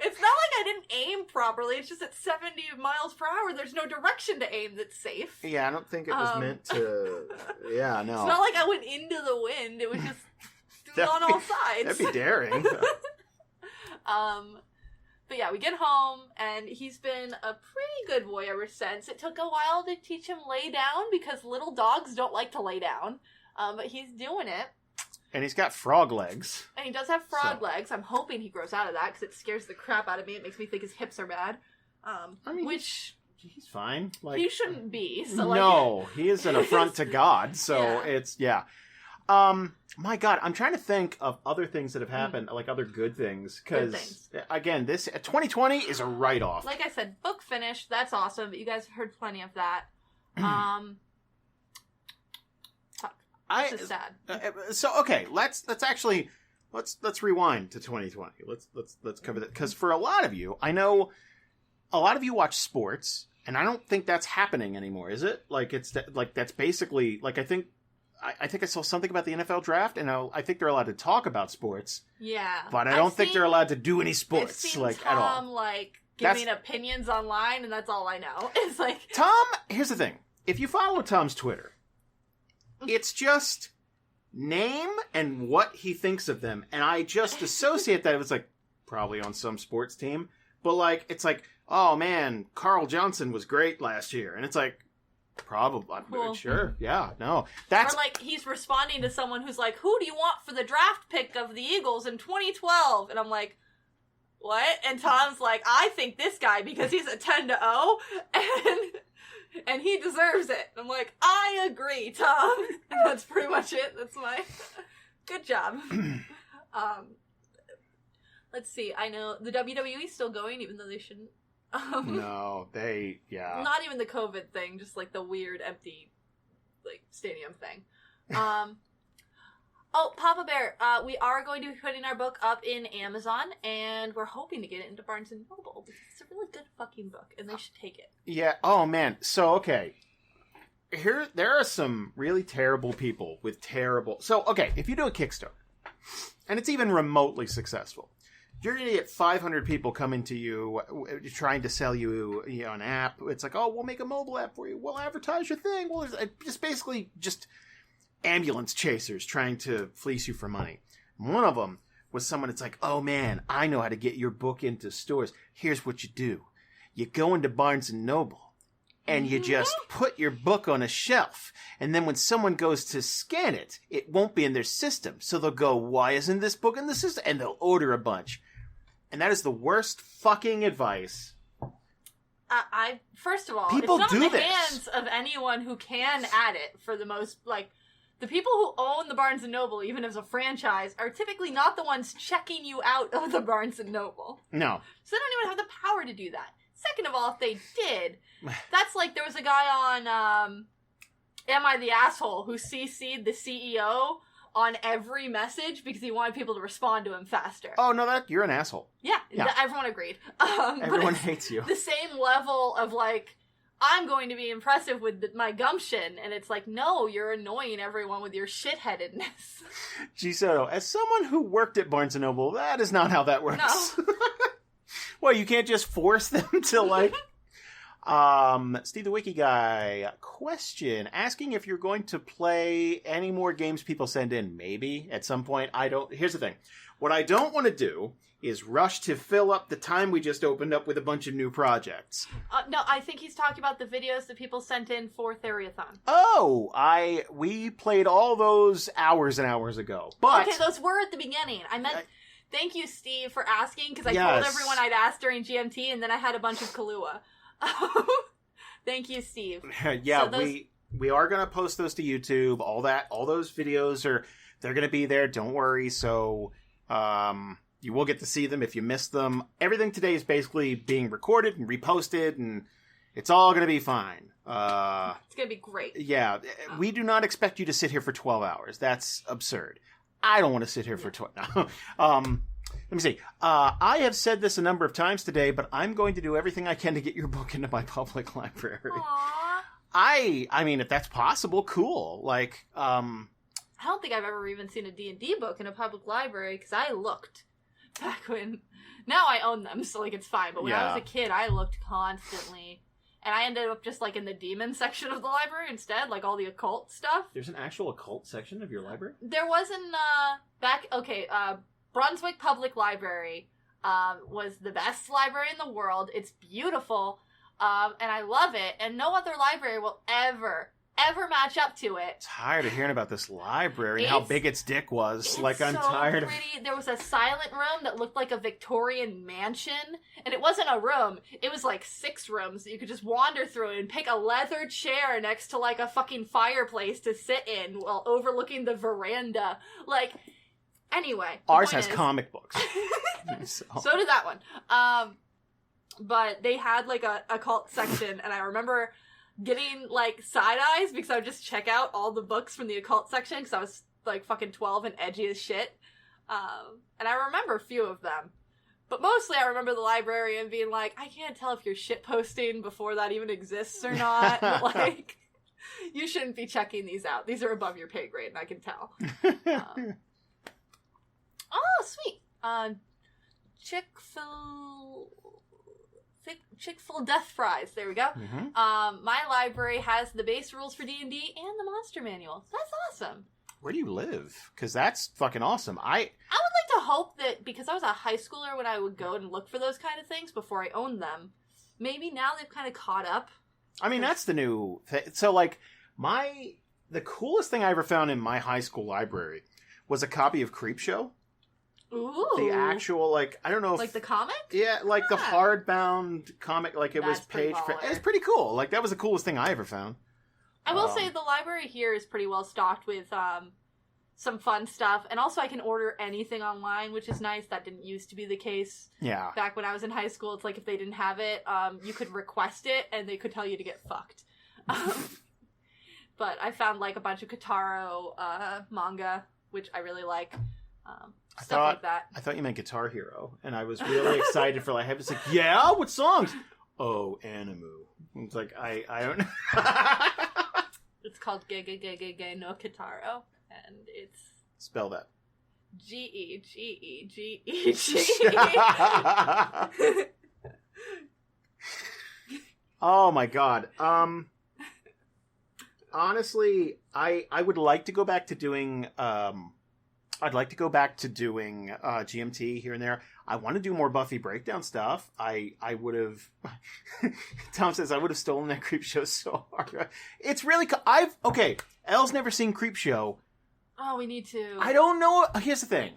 It's not like I didn't aim properly. It's just at 70 miles per hour. There's no direction to aim that's safe. Yeah, I don't think it was meant to... Yeah, no. It's not like I went into the wind. It was just on all sides. That'd be daring. But yeah, we get home, and he's been a pretty good boy ever since. It took a while to teach him lay down, because little dogs don't like to lay down. But he's doing it. And he's got frog legs. And he does have frog legs. I'm hoping he grows out of that, because it scares the crap out of me. It makes me think his hips are bad. I mean, which... He's fine. Like, he shouldn't be. So, like, no, he is an affront to God. So it's, my God, I'm trying to think of other things that have happened, like other good things. Because, again, this 2020 is a write-off. Like I said, book finished. That's awesome. But you guys have heard plenty of that. This is sad. So okay, let's rewind to 2020. Let's cover that, because for a lot of you, I know a lot of you watch sports, and I don't think that's happening anymore, is it? Like, that's basically, like, I think I saw something about the NFL draft, and I think they're allowed to talk about sports. Yeah, but I don't think they're allowed to do any sports, like, at all. Like, giving opinions online, and that's all I know. It's like, Tom. Here's the thing: if you follow Tom's Twitter, it's just name and what he thinks of them. And I just associate that it was like, probably on some sports team. But, like, it's like, oh, man, Carl Johnson was great last year. And it's like, probably, cool. Sure, yeah, no. That's... Or, like, he's responding to someone who's like, who do you want for the draft pick of the Eagles in 2012? And I'm like, what? And Tom's like, I think this guy because he's a 10-0. And he deserves it. I'm like, I agree, Tom. And that's pretty much it. That's my... Good job. Let's see. I know the WWE's still going, even though they shouldn't. No, Not even the COVID thing, just, like, the weird, empty, like, stadium thing. Oh, Papa Bear, we are going to be putting our book up in Amazon, and we're hoping to get it into Barnes & Noble, because it's a really good fucking book, and they should take it. Yeah, oh man, so, okay. There are some really terrible people with terrible... So, okay, if you do a Kickstarter, and it's even remotely successful, you're going to get 500 people coming to you, trying to sell you, an app. It's like, oh, we'll make a mobile app for you. We'll advertise your thing. Well, it's basically just... ambulance chasers trying to fleece you for money. One of them was someone that's like, oh man, I know how to get your book into stores. Here's what you do. You go into Barnes & Noble, and you just put your book on a shelf. And then when someone goes to scan it, it won't be in their system. So they'll go, why isn't this book in the system? And they'll order a bunch. And that is the worst fucking advice. First of all, people it's not do in the this. hands of anyone who can add it for the most, like, the people who own the Barnes & Noble, even as a franchise, are typically not the ones checking you out of the Barnes & Noble. No. So they don't even have the power to do that. Second of all, if they did, that's like there was a guy on Am I the Asshole who CC'd the CEO on every message because he wanted people to respond to him faster. Oh, no, you're an asshole. Yeah. Everyone agreed. Everyone hates you. The same level of, like, I'm going to be impressive with my gumption, and it's like, no, you're annoying everyone with your shitheadedness. Gisoto, as someone who worked at Barnes & Noble, that is not how that works. No. Well, you can't just force them to, like... Steve the Wiki Guy, question, asking if you're going to play any more games people send in. Maybe, at some point. Here's the thing. What I don't want to do is rush to fill up the time we just opened up with a bunch of new projects. No, I think he's talking about the videos that people sent in for Theriathon. Oh, we played all those hours and hours ago. But okay, those were at the beginning. I meant... Thank you, Steve, for asking, because I told everyone I'd asked during GMT, and then I had a bunch of Kahlua. Thank you, Steve. Yeah, so we are going to post those to YouTube. All those videos they're going to be there. Don't worry. So, you will get to see them if you missed them. Everything today is basically being recorded and reposted, and it's all going to be fine. It's going to be great. Yeah, we do not expect you to sit here for 12 hours. That's absurd. I don't want to sit here for 12. No. Let me see. I have said this a number of times today, but I'm going to do everything I can to get your book into my public library. Aww. I mean, if that's possible, cool. Like, I don't think I've ever even seen a D&D book in a public library, because I looked back when... Now I own them, so, like, it's fine. But when I was a kid, I looked constantly. And I ended up just, like, in the demon section of the library instead, like, all the occult stuff. There's an actual occult section of your library? There wasn't, Brunswick Public Library was the best library in the world. It's beautiful, and I love it, and no other library will ever match up to it. Tired of hearing about this library and how big its dick was. Like, I'm tired pretty. There was a silent room that looked like a Victorian mansion, and it wasn't a room. It was like 6 rooms that you could just wander through and pick a leather chair next to, like, a fucking fireplace to sit in while overlooking the veranda. Like, anyway. Ours has comic books. So did that one. But they had, like, a cult section, and I remember getting, like, side eyes because I would just check out all the books from the occult section because I was, like, fucking 12 and edgy as shit. And I remember a few of them. But mostly I remember the librarian being like, I can't tell if you're shitposting before that even exists or not. But, like, you shouldn't be checking these out. These are above your pay grade, and I can tell. Oh, sweet. Chick-fil Death Fries. There we go. Mm-hmm. My library has the base rules for D&D and the monster manual. That's awesome. Where do you live? Because that's fucking awesome. I would like to hope that, because I was a high schooler when I would go and look for those kind of things before I owned them, maybe now they've kind of caught up. I mean, that's the new thing. So, like, the coolest thing I ever found in my high school library was a copy of Creepshow. Ooh. The actual, like, I don't know if... Like the comic? Yeah, like the hardbound comic, like it was page... It's pretty cool. Like, that was the coolest thing I ever found. I will say the library here is pretty well stocked with some fun stuff. And also I can order anything online, which is nice. That didn't used to be the case. Yeah. Back when I was in high school, it's like if they didn't have it, you could request it and they could tell you to get fucked. But I found, like, a bunch of Kataro manga, which I really like. Stuff like that. I thought you meant Guitar Hero, and I was really excited for, like, I was like, yeah, what songs? Oh, Animu. It's like, I don't know. It's called Gege no Kitaro, and it's... Spell that. Gegegeg. Oh my god. Honestly, I would like to go back to doing I'd like to go back to doing GMT here and there. I want to do more Buffy breakdown stuff. I would have... Tom says, I would have stolen that Creep Show so hard. It's really... Okay, Elle's never seen Creep Show. Oh, we need to. I don't know. Here's the thing.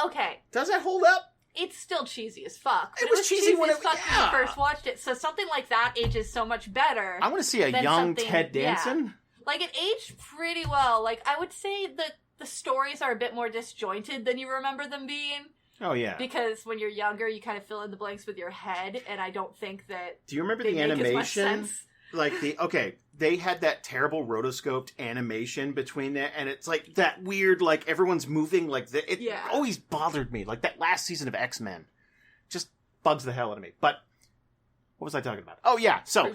Okay. Does that hold up? It's still cheesy as fuck. It was cheesy when as fuck when you first watched it. So something like that ages so much better. I want to see a young Ted Danson. Yeah. Like, it aged pretty well. Like, I would say that the stories are a bit more disjointed than you remember them being. Oh, yeah. Because when you're younger, you kind of fill in the blanks with your head, and I don't think that... Do you remember the animation? Like, they had that terrible rotoscoped animation between that, and it's like that weird, like, everyone's moving, like, it always bothered me. Like, that last season of X-Men just bugs the hell out of me. But... what was I talking about? Oh, yeah. So,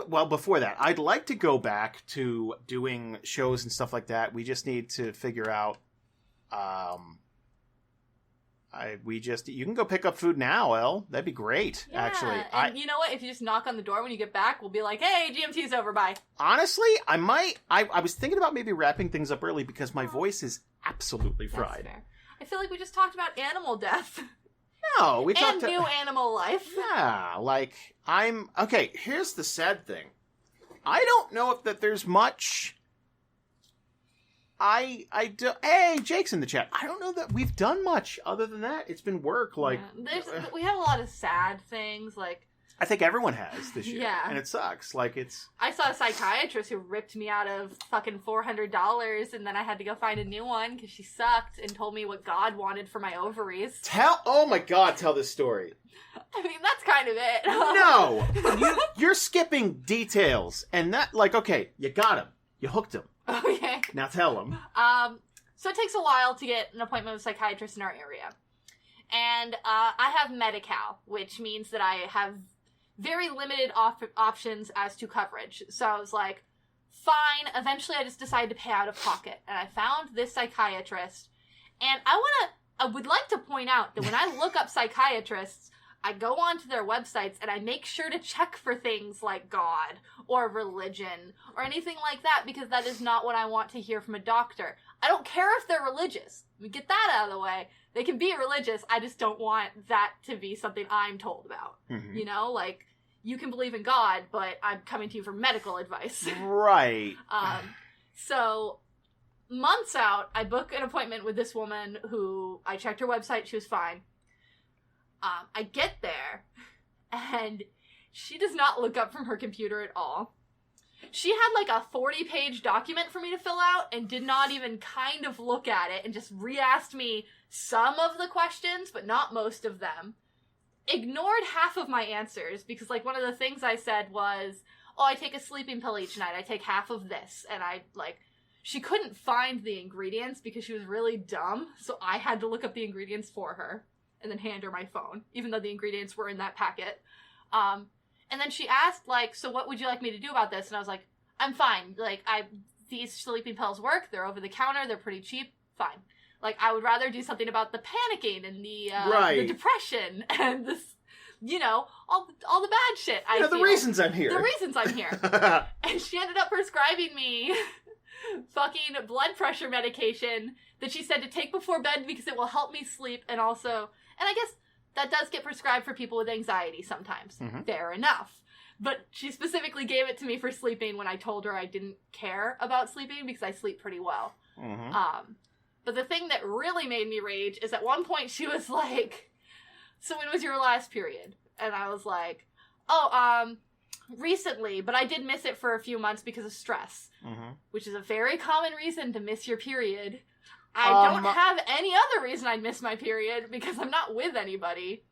well, before that, I'd like to go back to doing shows and stuff like that. We just need to figure out, you can go pick up food now, Elle. That'd be great, actually. And you know what? If you just knock on the door when you get back, we'll be like, hey, GMT's over, bye. Honestly, I might. I was thinking about maybe wrapping things up early because my voice is absolutely fried. That's fair. I feel like we just talked about animal death. No, we talked and new animal life. Yeah, like, okay, here's the sad thing. I don't know if that there's much... Hey, Jake's in the chat. I don't know that we've done much other than that. It's been work, like... Yeah, we have a lot of sad things, like... I think everyone has this year. Yeah. And it sucks. Like, it's... I saw a psychiatrist who ripped me out of fucking $400, and then I had to go find a new one because she sucked and told me what God wanted for my ovaries. Oh my God, tell this story. I mean, that's kind of it. No! You're skipping details. And that, like, okay, you got him. You hooked him. Okay. Now tell him. So it takes a while to get an appointment with a psychiatrist in our area. And I have Medi-Cal, which means that I have very limited options as to coverage. So I was like, fine. Eventually I just decided to pay out of pocket. And I found this psychiatrist. And I would like to point out that when I look up psychiatrists, I go onto their websites and I make sure to check for things like God or religion or anything like that, because that is not what I want to hear from a doctor. I don't care if they're religious. We get that out of the way. They can be religious. I just don't want that to be something I'm told about. Mm-hmm. You know, like, you can believe in God, but I'm coming to you for medical advice. Right. So months out, I book an appointment with this woman who I checked her website. She was fine. I get there, and she does not look up from her computer at all. She had like a 40-page document for me to fill out and did not even kind of look at it and just re-asked me some of the questions, but not most of them. Ignored half of my answers because, like, one of the things I said was, oh, I take a sleeping pill each night. I take half of this. And she couldn't find the ingredients because she was really dumb, so I had to look up the ingredients for her and then hand her my phone, even though the ingredients were in that packet. And then she asked, like, so what would you like me to do about this? And I was like, I'm fine. Like, these sleeping pills work. They're over the counter. They're pretty cheap. Fine. Like, I would rather do something about the panicking and the depression and this, you know, all the bad shit. The reasons I'm here. The reasons I'm here. And she ended up prescribing me fucking blood pressure medication that she said to take before bed because it will help me sleep, and also... And I guess that does get prescribed for people with anxiety sometimes. Mm-hmm. Fair enough. But she specifically gave it to me for sleeping when I told her I didn't care about sleeping because I sleep pretty well. Mm-hmm. But the thing that really made me rage is at one point she was like, so when was your last period? And I was like, recently, but I did miss it for a few months because of stress, mm-hmm. which is a very common reason to miss your period. I don't have any other reason I'd miss my period because I'm not with anybody.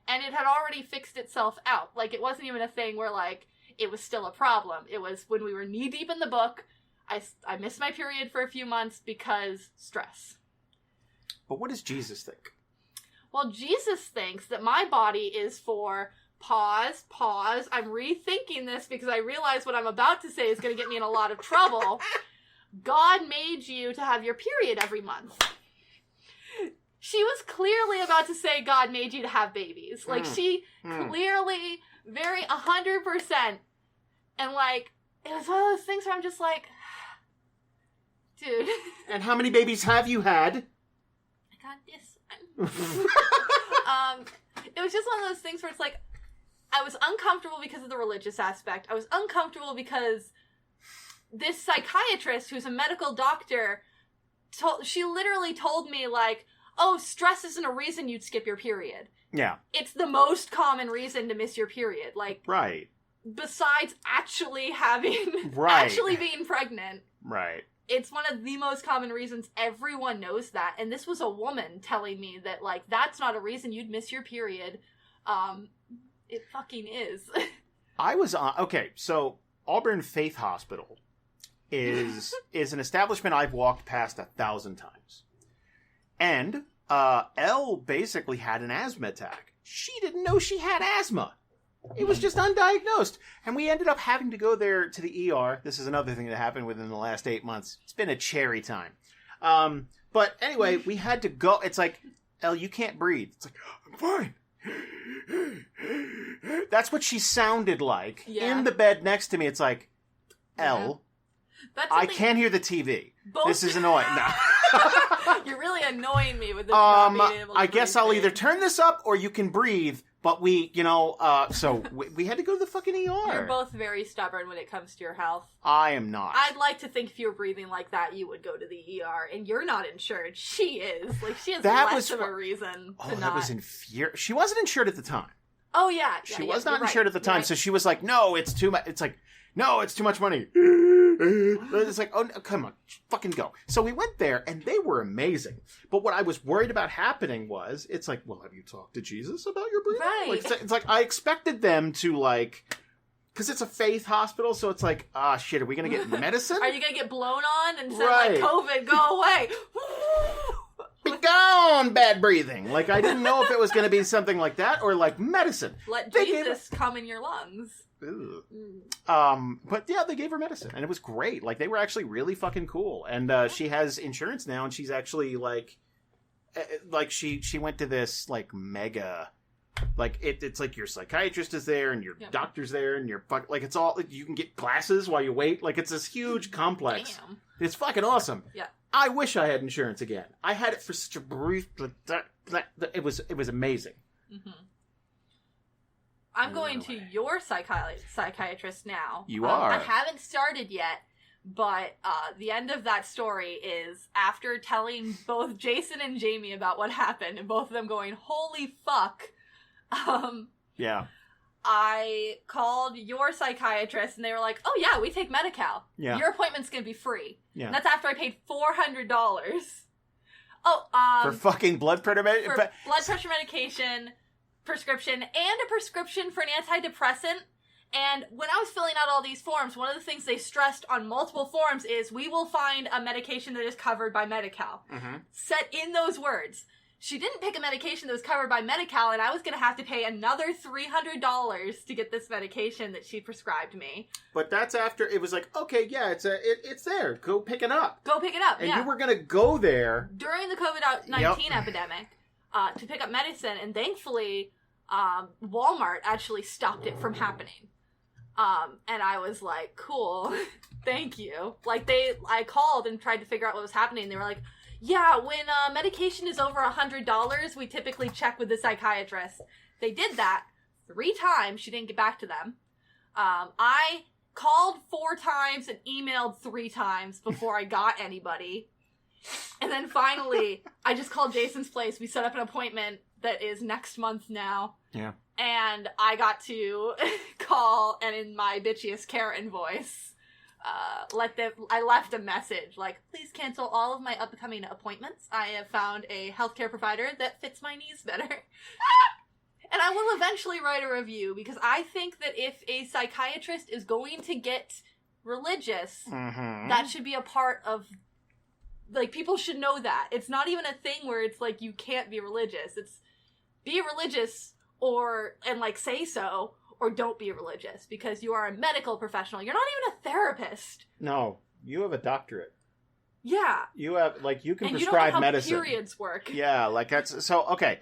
And it had already fixed itself out. Like, it wasn't even a thing where, like, it was still a problem. It was when we were knee-deep in the book, I missed my period for a few months because stress. But what does Jesus think? Well, Jesus thinks that my body is for pause, I'm rethinking this because I realize what I'm about to say is going to get me in a lot of trouble. God made you to have your period every month. She was clearly about to say God made you to have babies. Like, she clearly, very 100%. And, like, it was one of those things where I'm just like, dude. And how many babies have you had? got this one. It was just one of those things where it's like, I was uncomfortable because of the religious aspect. I was uncomfortable because this psychiatrist, who's a medical doctor, she literally told me, like, oh, stress isn't a reason you'd skip your period. Yeah. It's the most common reason to miss your period. Like, right. Besides actually having, right. actually being pregnant. Right. It's one of the most common reasons. Everyone knows that. And this was a woman telling me that, like, that's not a reason you'd miss your period. It fucking is. I was on... Okay, so Auburn Faith Hospital is an establishment I've walked past 1,000 times. And Elle basically had an asthma attack. She didn't know she had asthma. It was just undiagnosed. And we ended up having to go there to the ER. This is another thing that happened within the last 8 months. It's been a cherry time. But anyway, we had to go. It's like, Elle, you can't breathe. It's like, I'm fine. That's what she sounded like in the bed next to me. It's like, Elle, I can't hear the TV. This is annoying. No. You're really annoying me with this not being able to I guess I'll either turn this up or you can breathe. But we, so we had to go to the fucking ER. You're both very stubborn when it comes to your health. I am not. I'd like to think if you were breathing like that, you would go to the ER. And you're not insured. She is. Like, she has less of a reason to not. That was infuriating. She wasn't insured at the time. Oh, yeah. She was not insured at the time. So she was like, no, it's too much. It's like, no, it's too much money. It's like, oh, no, come on, fucking go. So we went there, and they were amazing. But what I was worried about happening was, it's like, well, have you talked to Jesus about your breathing? Right. Like, it's like, I expected them to, like, because it's a faith hospital, so it's like, shit, are we going to get medicine? Are you going to get blown on and say, like, COVID, go away? Be gone, bad breathing. Like, I didn't know if it was going to be something like that or, like, medicine. Let Jesus come in your lungs. But yeah, they gave her medicine and it was great. Like, they were actually really fucking cool. And she has insurance now, and she's actually like she went to this like mega, like it's like your psychiatrist is there and your doctor's there and your like it's all, you can get glasses while you wait. Like, it's this huge complex. Damn. It's fucking awesome. Yeah. I wish I had insurance again. I had it for such a brief, it was amazing. Mm-hmm. I'm going to your psychiatrist now. You are. I haven't started yet, but the end of that story is after telling both Jason and Jamie about what happened, and both of them going, holy fuck. Yeah. I called your psychiatrist, and they were like, oh yeah, we take Medi-Cal. Yeah. Your appointment's going to be free. Yeah. And that's after I paid $400. Oh, for fucking blood pressure medication? For blood pressure medication, prescription, and a prescription for an antidepressant. And when I was filling out all these forms, one of the things they stressed on multiple forms is, we will find a medication that is covered by Medi-Cal. Mm-hmm. Set in those words. She didn't pick a medication that was covered by Medi-Cal, and I was going to have to pay another $300 to get this medication that she prescribed me. But that's after it was like, okay, yeah, it's there. Go pick it up. Go pick it up, and you were going to go there. During the COVID-19 epidemic, to pick up medicine, and thankfully, Walmart actually stopped it from happening. And I was like, cool, thank you. Like, I called and tried to figure out what was happening. They were like, yeah, when medication is over $100, we typically check with the psychiatrist. They did that 3 times. She didn't get back to them. I called 4 times and emailed 3 times before I got anybody. And then finally, I just called Jason's place. We set up an appointment that is next month now. Yeah. And I got to call, and in my bitchiest Karen voice, I left a message like, please cancel all of my upcoming appointments. I have found a healthcare provider that fits my needs better. And I will eventually write a review, because I think that if a psychiatrist is going to get religious, that should be a part of, like, people should know that. It's not even a thing where it's like, you can't be religious. It's be religious and like say so, or don't be religious, because you are a medical professional. You're not even a therapist. No, you have a doctorate. Yeah. You have, like, you can and prescribe you don't know how medicine. Periods work. Yeah, like that's so okay.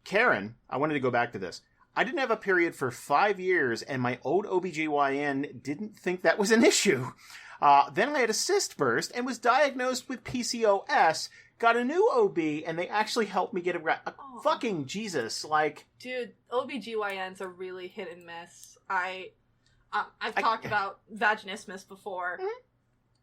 Karen, I wanted to go back to this. I didn't have a period for 5 years, and my old OBGYN didn't think that was an issue. Then I had a cyst burst and was diagnosed with PCOS. Got a new OB, and they actually helped me get it right. Fucking Jesus, like... Dude, OBGYNs are really hit and miss. I've talked about vaginismus before. Mm-hmm.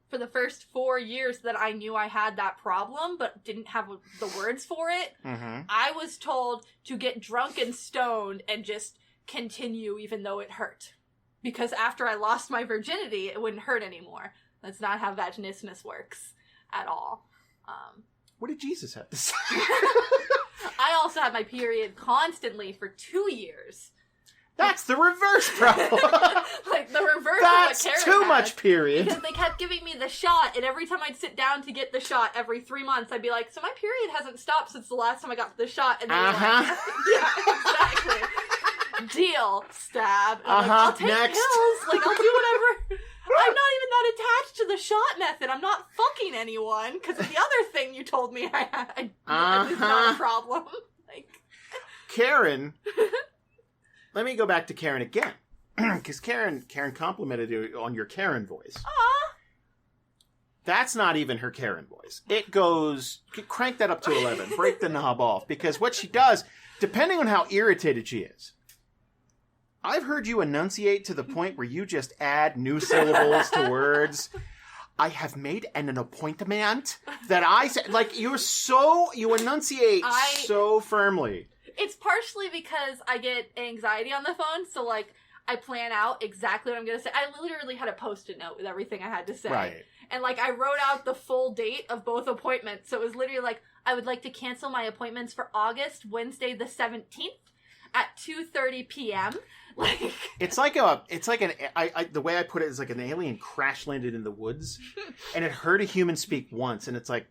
For the first 4 years that I knew I had that problem, but didn't have the words for it, I was told to get drunk and stoned and just continue even though it hurt. Because after I lost my virginity, it wouldn't hurt anymore. That's not how vaginismus works at all. What did Jesus have to say? I also had my period constantly for 2 years. That's the reverse problem. Like, the reverse That's of what Karen too had. much period. Because they kept giving me the shot, and every time I'd sit down to get the shot every 3 months, I'd be like, so my period hasn't stopped since the last time I got the shot. And they were like, yeah, exactly. Deal. Stab. And I'm like, I'll take pills. Like, I'll do whatever. I'm not even that attached to the shot method. I'm not fucking anyone, because the other thing you told me I had is not a problem. Like, Karen... Let me go back to Karen again. Because Karen complimented you on your Karen voice. Aww. That's not even her Karen voice. It goes... Crank that up to 11. Break the knob off. Because what she does, depending on how irritated she is... I've heard you enunciate to the point where you just add new syllables to words. I have made an appointment that I said... Like, you enunciate so firmly. It's partially because I get anxiety on the phone, so, like, I plan out exactly what I'm going to say. I literally had a Post-it note with everything I had to say. Right. And, like, I wrote out the full date of both appointments, so it was literally like, I would like to cancel my appointments for August, Wednesday the 17th at 2:30 p.m. Like... the way I put it is like an alien crash landed in the woods, and it heard a human speak once, and it's like,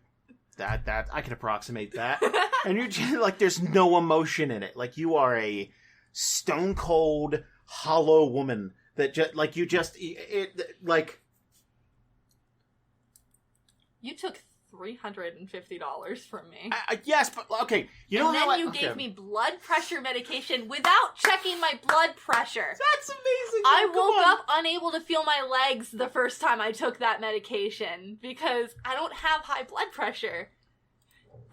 that I can approximate that. And you're just like, there's no emotion in it. Like, you are a stone cold, hollow woman that just like you took $350 from me. Yes, but okay. And then you gave me blood pressure medication without checking my blood pressure. That's amazing. I woke up unable to feel my legs the first time I took that medication because I don't have high blood pressure.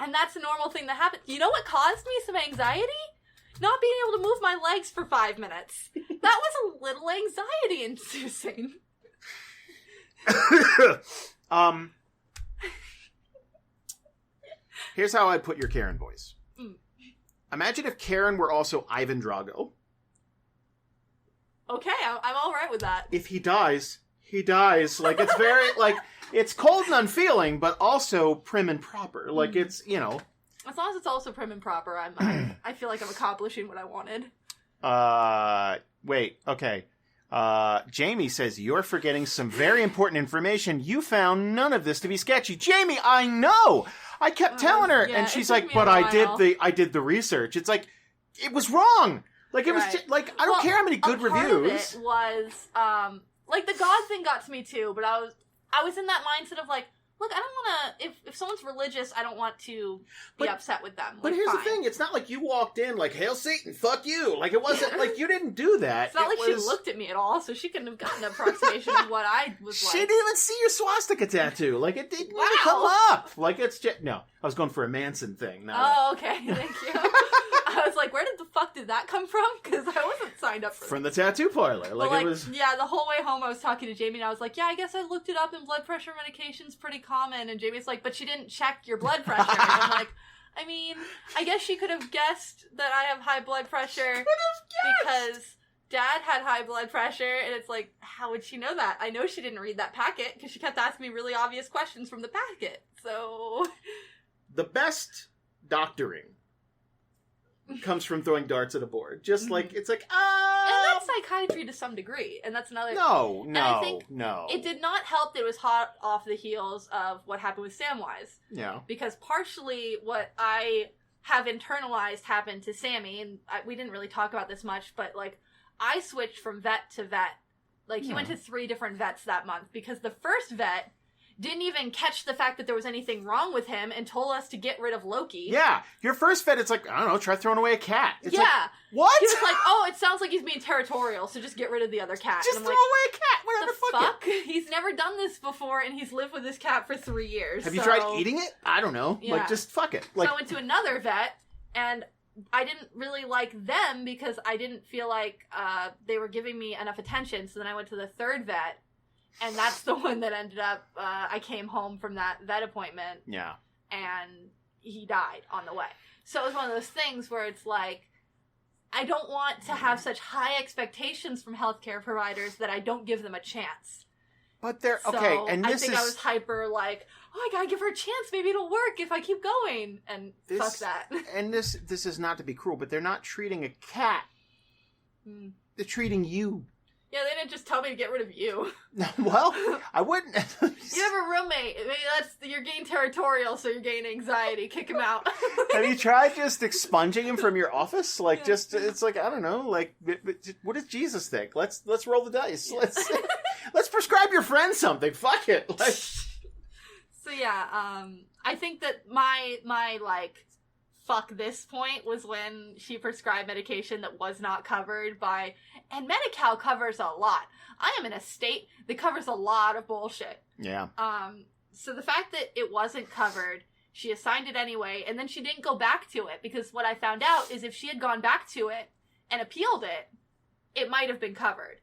And that's a normal thing that happens. You know what caused me some anxiety? Not being able to move my legs for 5 minutes. That was a little anxiety inducing. Here's how I'd put your Karen voice. Imagine if Karen were also Ivan Drago. Okay, I'm all right with that. If he dies, he dies. Like, it's very, like, it's cold and unfeeling, but also prim and proper. Like, it's, you know. As long as it's also prim and proper, I feel like I'm accomplishing what I wanted. Wait, okay. Jamie says, you're forgetting some very important information. You found none of this to be sketchy. Jamie, I know! I kept telling her, and she's like, but I did the research. It's like, it was wrong! Like, it was just, like, I don't care how many good reviews. Part of it was, like, the God thing got to me too, but I was in that mindset of, like, look, I don't want to... If someone's religious, I don't want to be upset with them. But here's the thing. It's not like you walked in like, Hail Satan, fuck you. Like, it wasn't... like, you didn't do that. It's not like she looked at me at all, so she couldn't have gotten an approximation of what I was like. She didn't even see your swastika tattoo. Like, it didn't even come up. Like, it's just... No, I was going for a Manson thing. Oh, okay. Thank you. I was like, where the fuck did that come from? Because I wasn't signed up for From the tattoo parlor. Like, it was... Yeah, the whole way home I was talking to Jamie and I was like, yeah, I guess I looked it up and blood pressure medication's pretty common. And Jamie's like, but she didn't check your blood pressure. And I'm like, I mean, I guess she could have guessed that I have high blood pressure because Dad had high blood pressure. And it's like, how would she know that? I know she didn't read that packet because she kept asking me really obvious questions from the packet. So... The best doctoring comes from throwing darts at a board. Just like, it's like, And that's psychiatry to some degree. And that's another... No. I think it did not help that it was hot off the heels of what happened with Samwise. Yeah. Because partially what I have internalized happened to Sammy, and we didn't really talk about this much, but, like, I switched from vet to vet. Like, he went to 3 different vets that month, because the first vet didn't even catch the fact that there was anything wrong with him and told us to get rid of Loki. Yeah. Your first vet, it's like, I don't know, try throwing away a cat. It's yeah. Like, what? He was like, oh, it sounds like he's being territorial, so just get rid of the other cat. Just throw away a cat. Whatever, fuck? he's never done this before, and he's lived with this cat for 3 years. Have you tried eating it? I don't know. Yeah. Like, just fuck it. Like, so I went to another vet, and I didn't really like them because I didn't feel like they were giving me enough attention. So then I went to the third vet, and that's the one that ended up, I came home from that vet appointment. Yeah. And he died on the way. So it was one of those things where it's like, I don't want to have such high expectations from healthcare providers that I don't give them a chance. But they're, So okay, and I this think is... I was hyper like, oh, I gotta give her a chance. Maybe it'll work if I keep going. And fuck that. And this is not to be cruel, but they're not treating a cat. They're treating you. Yeah, they didn't just tell me to get rid of you. Well, I wouldn't. You have a roommate. Maybe you're getting territorial, so you're getting anxiety. Kick him out. Have you tried just expunging him from your office? Like, just, it's like, I don't know, like, what does Jesus think? Let's roll the dice. Yeah. Let's prescribe your friend something. Fuck it. Like... So yeah, I think that my like, fuck this point was when she prescribed medication that was not covered by, and Medi-Cal covers a lot. I am in a state that covers a lot of bullshit. Yeah. So the fact that it wasn't covered, she assigned it anyway, and then she didn't go back to it, because what I found out is if she had gone back to it and appealed it, it might have been covered.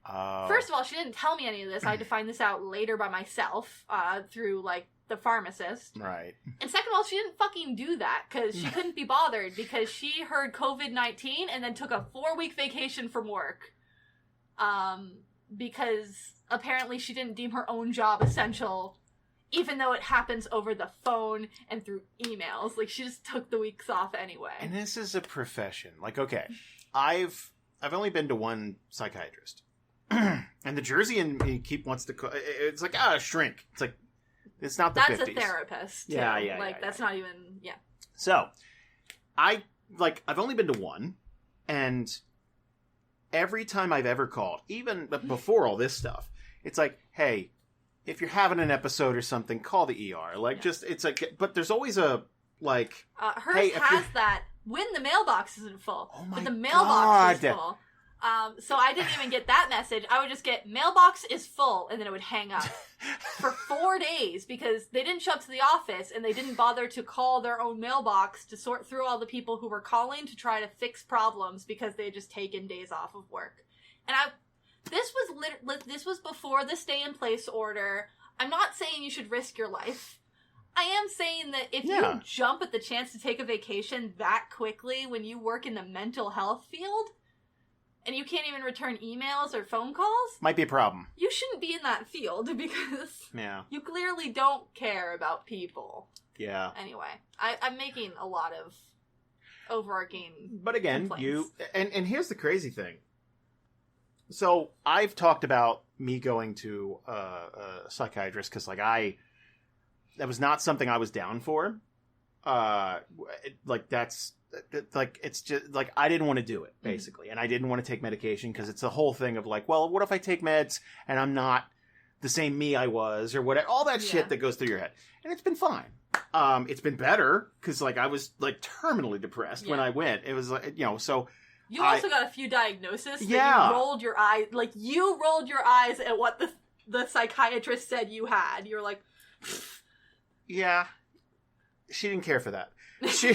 First of all, she didn't tell me any of this. I had to find this out later by myself, through, like, the pharmacist. Right. And second of all, she didn't fucking do that, because she couldn't be bothered, because she heard COVID-19 and then took a 4-week vacation from work. Because apparently she didn't deem her own job essential, even though it happens over the phone and through emails. Like, she just took the weeks off anyway. And this is a profession. Like, okay, I've only been to one psychiatrist. And the Jersey and me wants to... It's like, shrink. It's like, it's not the 50s. That's a therapist, too. Yeah. Like, that's not even... Yeah. So, I've only been to one, and every time I've ever called, even before all this stuff, it's like, hey, if you're having an episode or something, call the ER. Like, just, it's like, but there's always a, like... hers hey, has that when the mailbox isn't full. Oh my but the mailbox God. is full. So I didn't even get that message. I would just get, mailbox is full, and then it would hang up for 4 days, because they didn't show up to the office, and they didn't bother to call their own mailbox to sort through all the people who were calling to try to fix problems, because they had just taken days off of work. And this was before the stay-in-place order. I'm not saying you should risk your life. I am saying that if you jump at the chance to take a vacation that quickly when you work in the mental health field, and you can't even return emails or phone calls, might be a problem. You shouldn't be in that field, because you clearly don't care about people. Yeah. Anyway, I'm making a lot of overarching But again, complaints. and here's the crazy thing. So I've talked about me going to a psychiatrist because, like, that was not something I was down for. It's just like I didn't want to do it, basically, and I didn't want to take medication because it's the whole thing of like, well, what if I take meds and I'm not the same me I was, or whatever, all that shit that goes through your head. And it's been fine. It's been better because, like, I was like terminally depressed when I went. It was like, so. You also got a few diagnoses. Yeah. You rolled your eyes. Like, you rolled your eyes at what the psychiatrist said you had. You were like... Yeah. She didn't care for that. She...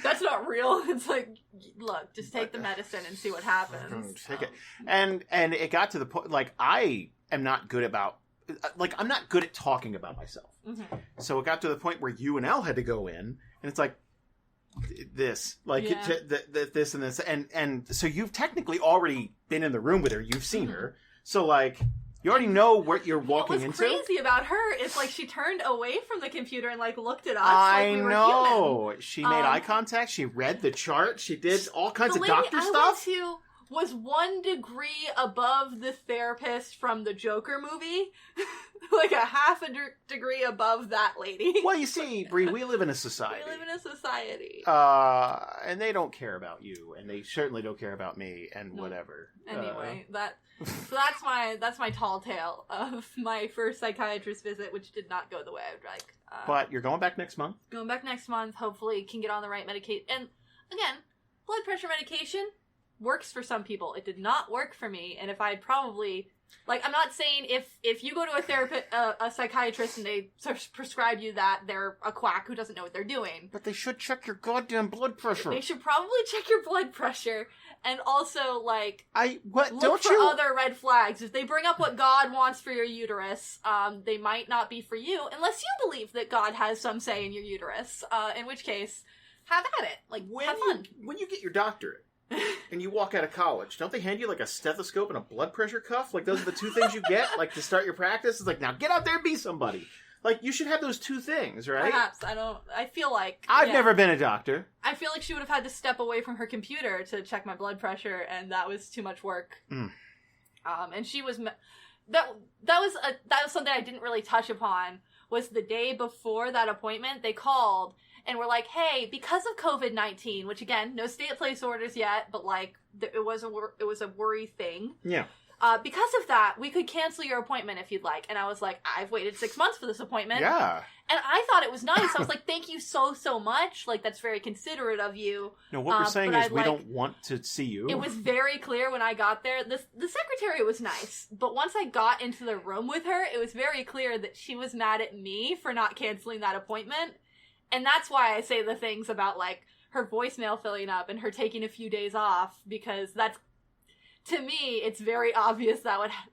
That's not real. It's like, look, just take the medicine and see what happens. Take it. And it got to the point, like, I am not good about... Like, I'm not good at talking about myself. Mm-hmm. So it got to the point where you and Elle had to go in, and it's like, this, like, this and this, and so you've technically already been in the room with her. You've seen her, so like you already know what you're walking into. What's crazy about her is like she turned away from the computer and like looked at us. I like we know. Were human. She made eye contact. She read the chart. She did all kinds of doctor stuff. The lady I went to was 1 degree above the therapist from the Joker movie. Like a half a degree above that lady. Well, you see, Bri, we live in a society. We live in a society. And they don't care about you, and they certainly don't care about me, and whatever. Anyway, that's my tall tale of my first psychiatrist visit, which did not go the way I would like. But you're going back next month? Going back next month. Hopefully can get on the right medication. And again, blood pressure medication works for some people. It did not work for me, and if I had probably Like, I'm not saying if you go to a therapist, a psychiatrist, and they prescribe you that, they're a quack who doesn't know what they're doing. But they should check your goddamn blood pressure. They should probably check your blood pressure, and also, like, look don't for other red flags. If they bring up what God wants for your uterus, they might not be for you, unless you believe that God has some say in your uterus, in which case, have at it. Like, have fun. When you get your doctorate, and you walk out of college, don't they hand you like a stethoscope and a blood pressure cuff? Like those are the two things you get, like to start your practice. It's like, now get out there and be somebody. Like you should have those two things, right? Perhaps. I feel like I've never been a doctor. I feel like she would have had to step away from her computer to check my blood pressure, and that was too much work. And she was that was something I didn't really touch upon. Was the day before that appointment, they called and were like, hey, because of COVID-19, which again, no stay-at-place orders yet, but like, it was a worry thing. Yeah. Because of that, we could cancel your appointment if you'd like. And I was like, I've waited 6 months for this appointment. Yeah. And I thought it was nice. I was like, thank you so much. Like, that's very considerate of you. No, what we're saying is we don't want to see you. It was very clear when I got there. The secretary was nice. But once I got into the room with her, it was very clear that she was mad at me for not canceling that appointment. And that's why I say the things about, like, her voicemail filling up and her taking a few days off, because that's, to me, it's very obvious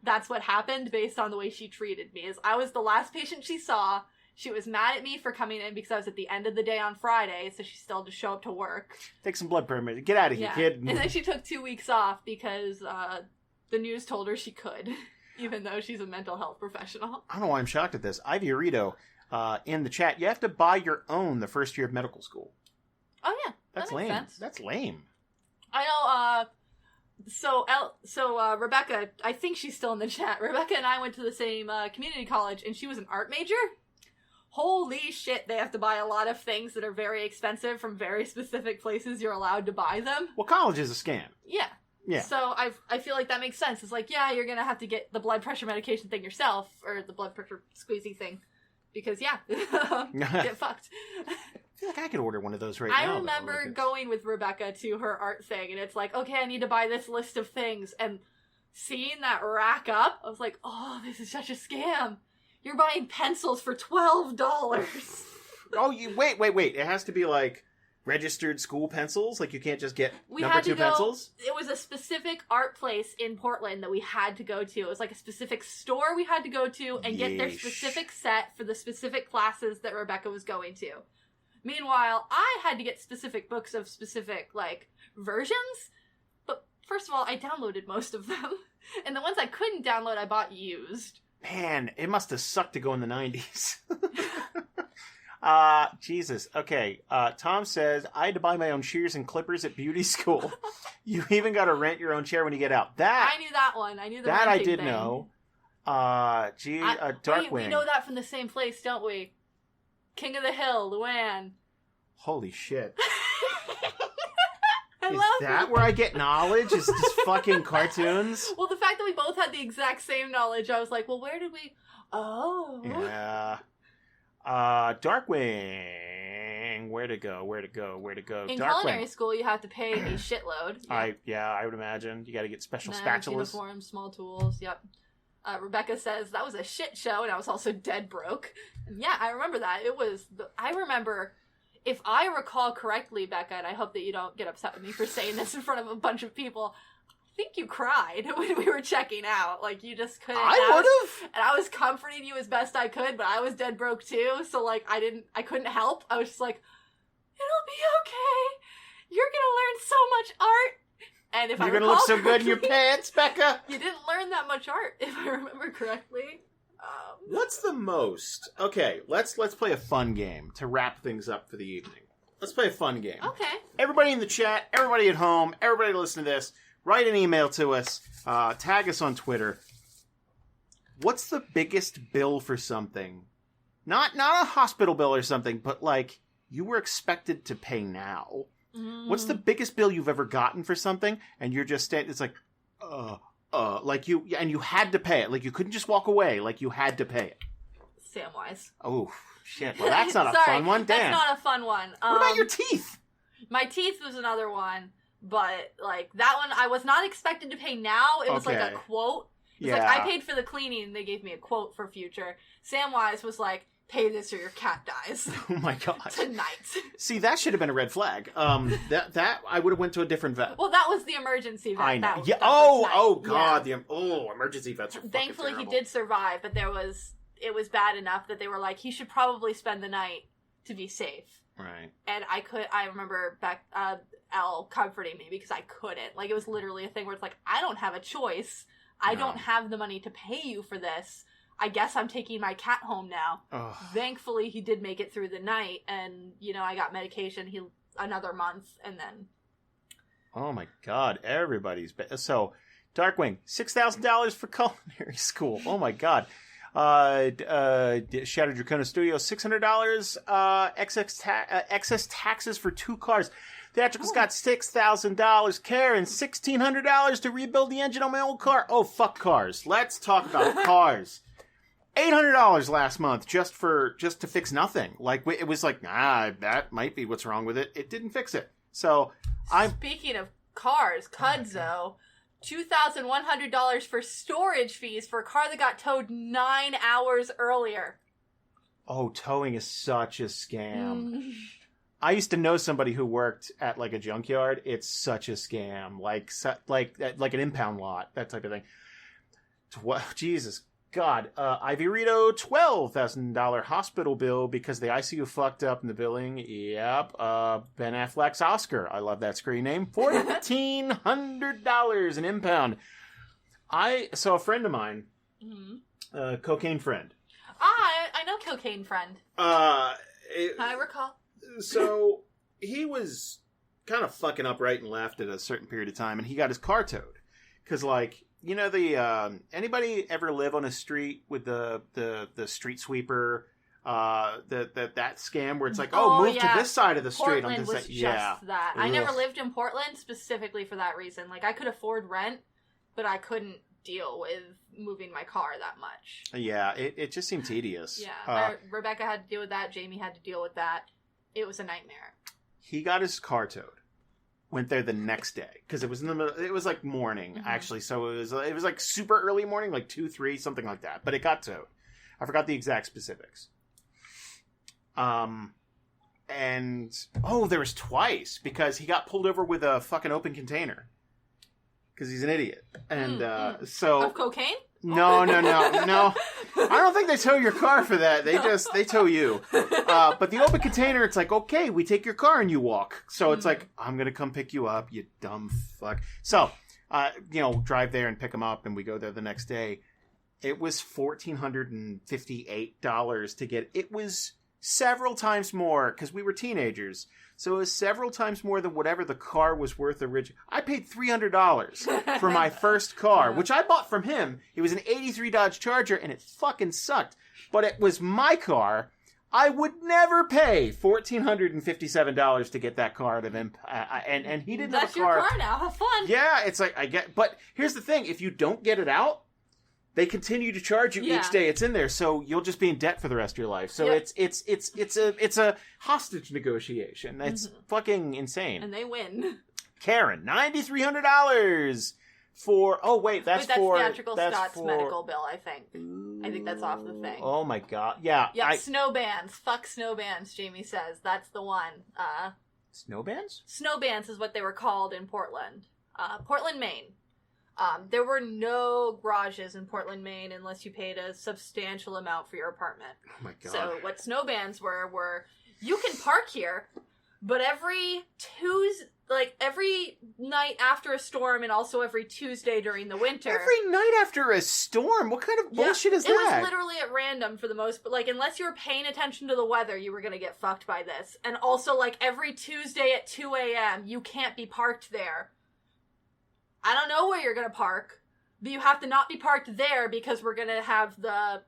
that's what happened based on the way she treated me. Is I was the last patient she saw. She was mad at me for coming in because I was at the end of the day on Friday, so she still had to show up to work. Take some blood pressure. Get out of here, kid. And then she took 2 weeks off because the news told her she could, even though she's a mental health professional. I don't know why I'm shocked at this. Ivy Arito, in the chat, you have to buy your own the first year of medical school. Oh, yeah. That's lame. Sense. That's lame. I know, So Rebecca, I think she's still in the chat. Rebecca and I went to the same community college, and she was an art major. Holy shit, they have to buy a lot of things that are very expensive from very specific places you're allowed to buy them. Well, college is a scam. Yeah. Yeah. So I feel like that makes sense. It's like, yeah, you're going to have to get the blood pressure medication thing yourself, or the blood pressure squeezy thing. Because, yeah, get fucked. I feel like I could order one of those right now. I remember going with Rebecca to her art thing, and it's like, okay, I need to buy this list of things, and seeing that rack up, I was like, oh, this is such a scam. You're buying pencils for $12. Oh, wait. It has to be, like, registered school pencils? Like, you can't just get number 2 pencils? It was a specific art place in Portland that we had to go to. It was like a specific store we had to go to and get their specific set for the specific classes that Rebecca was going to. Meanwhile, I had to get specific books of specific, like, versions. But first of all, I downloaded most of them. And the ones I couldn't download, I bought used. Man, it must have sucked to go in the 90s. Jesus. Okay. Tom says, I had to buy my own shears and clippers at beauty school. You even got to rent your own chair when you get out. That I knew that one. I knew that I did thing. Know. Darkwing. We know that from the same place, don't we? King of the Hill, Luann. Holy shit. Is that where I get knowledge? Is just fucking cartoons? Well, the fact that we both had the exact same knowledge, I was like, well, where did we... Oh. Yeah. Darkwing. Where to go? In Darkwing. culinary school, you have to pay a shitload. Yeah. I would imagine. You got to get special Knives, spatulas. Uniforms, small tools, yep. Rebecca says, that was a shit show, and I was also dead broke. And yeah, I remember that. I remember... If I recall correctly, Becca, and I hope that you don't get upset with me for saying this in front of a bunch of people, I think you cried when we were checking out. Like, you just couldn't. I would have. And I was comforting you as best I could, but I was dead broke too, so, like, I couldn't help. I was just like, it'll be okay. You're gonna learn so much art. And if you're gonna look so good in your pants, Becca. You didn't learn that much art, if I remember correctly. What's the most? Okay, let's play a fun game to wrap things up for the evening. Let's play a fun game. Okay. Everybody in the chat, everybody at home, everybody listen to this, write an email to us, tag us on Twitter. What's the biggest bill for something? Not a hospital bill or something, but like you were expected to pay now. What's the biggest bill you've ever gotten for something, and you're just standing? It's like, like you had to pay it. Like you couldn't just walk away. Like you had to pay it. Samwise. Oh shit! Well, that's not a fun one. Damn. That's not a fun one. What about your teeth? My teeth was another one, but like that one, I was not expected to pay now. It was like a quote. It's like, I paid for the cleaning, and they gave me a quote for future. Samwise was like, pay this or your cat dies. Oh my god. Tonight. See, that should have been a red flag. That I would have went to a different vet. Well, that was the emergency vet. I know. That, yeah. that oh god. Yeah. Emergency vets are Thankfully, terrible. he did survive, but it was bad enough that they were like, he should probably spend the night to be safe. Right. And I remember Elle comforting me because I couldn't. Like, it was literally a thing where it's like, I don't have a choice. I don't have the money to pay you for this. I guess I'm taking my cat home now. Ugh. Thankfully, he did make it through the night, and, I got medication another month, and then... Oh my god, everybody's... So, Darkwing, $6,000 for culinary school. Oh my god. Shadow Dracona Studios, $600, excess taxes for 2 cars. Theatricals got $6,000. Karen, $1,600 to rebuild the engine on my old car. Oh, fuck cars. Let's talk about cars. $800 last month just to fix nothing. Like, it was like, that might be what's wrong with it. It didn't fix it. So, Speaking of cars, Cudzo, $2,100 for storage fees for a car that got towed 9 hours earlier. Oh, towing is such a scam. I used to know somebody who worked at, like, a junkyard. It's such a scam. Like an impound lot, that type of thing. Jesus God, Ivy Rito, $12,000 hospital bill because the ICU fucked up in the billing. Yep. Ben Affleck's Oscar. I love that screen name. $1,400 an impound. So a friend of mine, cocaine friend. I know cocaine friend. I recall. So he was kind of fucking up right and left at a certain period of time, and he got his car towed. Because, like, anybody ever live on a street with the street sweeper, that scam where it's like, move to this side of the street. Portland was just that. I never lived in Portland specifically for that reason. Like, I could afford rent, but I couldn't deal with moving my car that much. Yeah, it just seemed tedious. Yeah, Rebecca had to deal with that. Jamie had to deal with that. It was a nightmare. He got his car towed. Went there the next day because it was in the middle. It was like morning actually, so it was like super early morning, like 2, 3, something like that. But it got towed. I forgot the exact specifics. And there was twice because he got pulled over with a fucking open container because he's an idiot. And so of cocaine. No. I don't think they tow your car for that. They tow you. But the open container, it's like, okay, we take your car and you walk. So it's like, I'm going to come pick you up, you dumb fuck. So, drive there and pick him up, and we go there the next day. It was $1,458 to get. It was several times more because we were teenagers. So it was several times more than whatever the car was worth originally. I paid $300 for my first car, which I bought from him. It was an 83 Dodge Charger, and it fucking sucked. But it was my car. I would never pay $1,457 to get that car out of him. And he didn't have a car. That's your car now. Have fun. Yeah, it's like, but here's the thing. If you don't get it out, they continue to charge you each day it's in there, so you'll just be in debt for the rest of your life. So it's a hostage negotiation. It's fucking insane. And they win. Karen, $9,300 for. Oh wait, that's for theatrical Scott's medical bill. I think that's off the thing. Oh my god, yeah. Yep, snow bands. Fuck snow bands. Jamie says that's the one. Snow bands? Snow bands is what they were called in Portland, Portland, Maine. There were no garages in Portland, Maine, unless you paid a substantial amount for your apartment. Oh my god. So what snow bands were you can park here, but every night after a storm and also every Tuesday during the winter. Every night after a storm? What kind of bullshit is that? It was literally at random for the most, but unless you were paying attention to the weather, you were going to get fucked by this. And also, every Tuesday at 2 a.m., you can't be parked there. I don't know where you're going to park, but you have to not be parked there because we're going to have the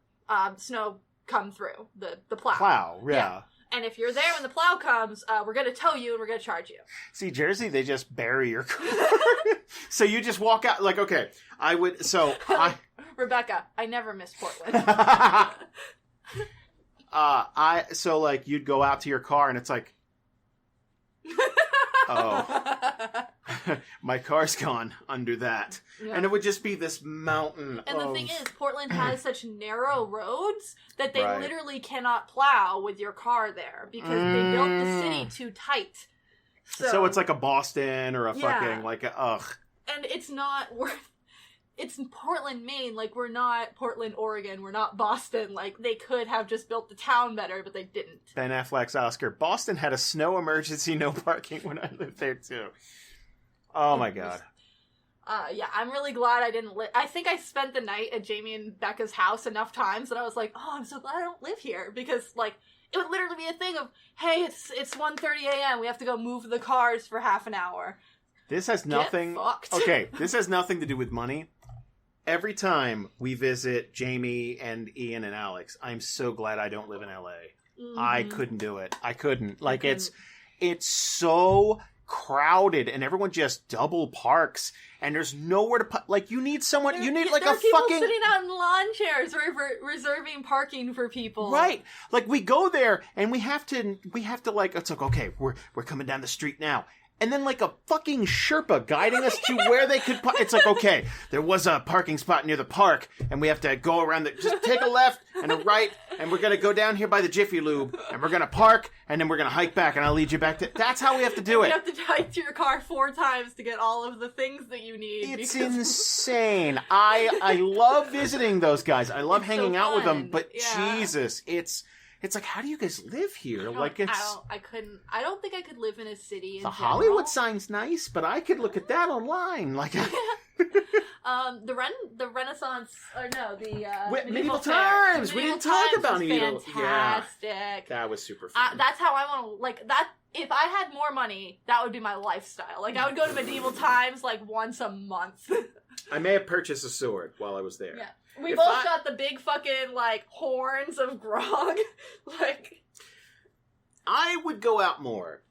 snow come through, the plow. Plow, yeah. And if you're there when the plow comes, we're going to tow you and we're going to charge you. See, Jersey, they just bury your car. So you just walk out, okay, Rebecca, I never miss Portland. You'd go out to your car and it's like, oh. my car's gone under that. Yeah. And it would just be this mountain And the thing is, Portland has such narrow roads that they literally cannot plow with your car there because they built the city too tight. So it's like a Boston or a fucking, like, ugh. And it's not worth... It's Portland, Maine. Like, we're not Portland, Oregon. We're not Boston. Like, they could have just built the town better, but they didn't. Ben Affleck's Oscar. Boston had a snow emergency, no parking when I lived there, too. Oh, my God. Yeah, I'm really glad I didn't live... I think I spent the night at Jamie and Becca's house enough times that I was like, oh, I'm so glad I don't live here. Because, like, it would literally be a thing of, hey, it's 1:30 a.m. We have to go move the cars for half an hour. This has nothing... Okay, this has nothing to do with money. Every time we visit Jamie and Ian and Alex, I'm so glad I don't live in LA. Mm-hmm. I couldn't do it. I couldn't. Like, it's so crowded and everyone just double parks and there's nowhere to put. Like, you need someone, you need like a fucking... There are people sitting out in lawn chairs reserving parking for people. Right. Like, we go there and we have to like, it's like, okay, we're coming down the street now. And then, like, a fucking Sherpa guiding us to where they could park. It's like, okay, there was a parking spot near the park, and we have to go around just take a left and a right, and we're going to go down here by the Jiffy Lube, and we're going to park, and then we're going to hike back, and I'll lead you back to... That's how we have to do it. You have to hike to your car 4 times to get all of the things that you need. It's insane. I love visiting those guys. I love hanging out with them, but Jesus, It's like, how do you guys live here? I don't think I could live in a city in the general. Hollywood sign's nice, but I could look at that online. Like, the Renaissance, or no, the Medieval Times. We didn't talk about medieval. Fantastic. Yeah, that was super fun. That's how I want to like that. If I had more money, that would be my lifestyle. Like, I would go to Medieval Times like once a month. I may have purchased a sword while I was there. Yeah. We both got the big fucking, like, horns of grog. Like... I would go out more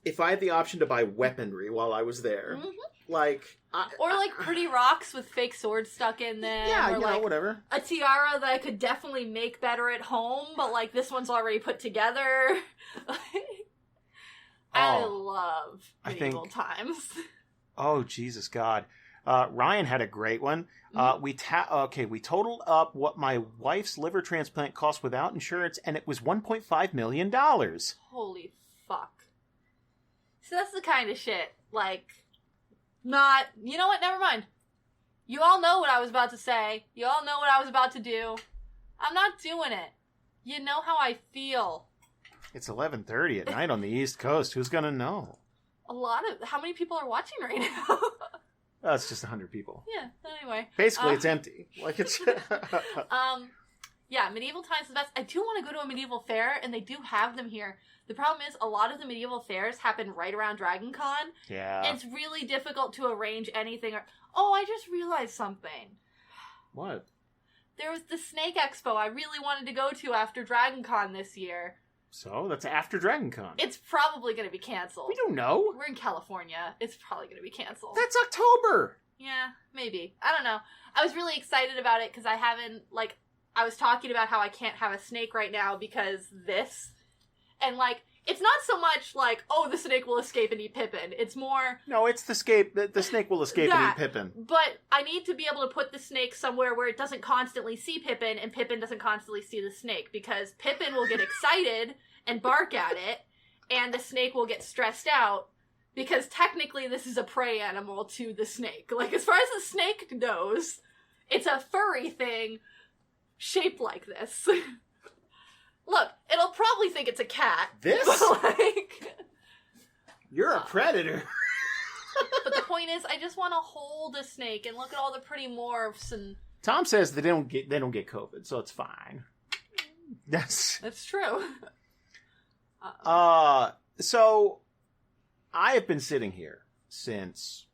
if I had the option to buy weaponry while I was there. Mm-hmm. Like... Or, like, pretty rocks with fake swords stuck in them. Yeah, or, like, whatever. A tiara that I could definitely make better at home, but, like, this one's already put together. I love Medieval Times. Oh, Jesus God. Ryan had a great one. We totaled up what my wife's liver transplant cost without insurance, and it was $1.5 million. Holy fuck. So that's the kind of shit, like, not... You know what? Never mind. You all know what I was about to say. You all know what I was about to do. I'm not doing it. You know how I feel. It's 11:30 at night on the East Coast. Who's gonna know? How many people are watching right now? Oh, it's just 100 people. Yeah, anyway. Basically, it's empty. Like, it's... Yeah, Medieval Times is the best. I do want to go to a medieval fair, and they do have them here. The problem is, a lot of the medieval fairs happen right around Dragon Con. Yeah. And it's really difficult to arrange anything. Oh, I just realized something. What? There was the Snake Expo I really wanted to go to after Dragon Con this year. So, that's after Dragon Con. It's probably going to be canceled. We don't know. We're in California. It's probably going to be canceled. That's October! Yeah, maybe. I don't know. I was really excited about it because I haven't, like, I was talking about how I can't have a snake right now because this. And, like, it's not so much like, oh, the snake will escape and eat Pippin. It's more... No, it's the snake will escape and eat Pippin. But I need to be able to put the snake somewhere where it doesn't constantly see Pippin and Pippin doesn't constantly see the snake. Because Pippin will get excited and bark at it, and the snake will get stressed out. Because technically this is a prey animal to the snake. Like, as far as the snake knows, it's a furry thing shaped like this. Look, it'll probably think it's a cat. This? But, like... You're a predator. But the point is, I just want to hold a snake and look at all the pretty morphs and... Tom says that they don't get COVID, so it's fine. That's true. So I have been sitting here since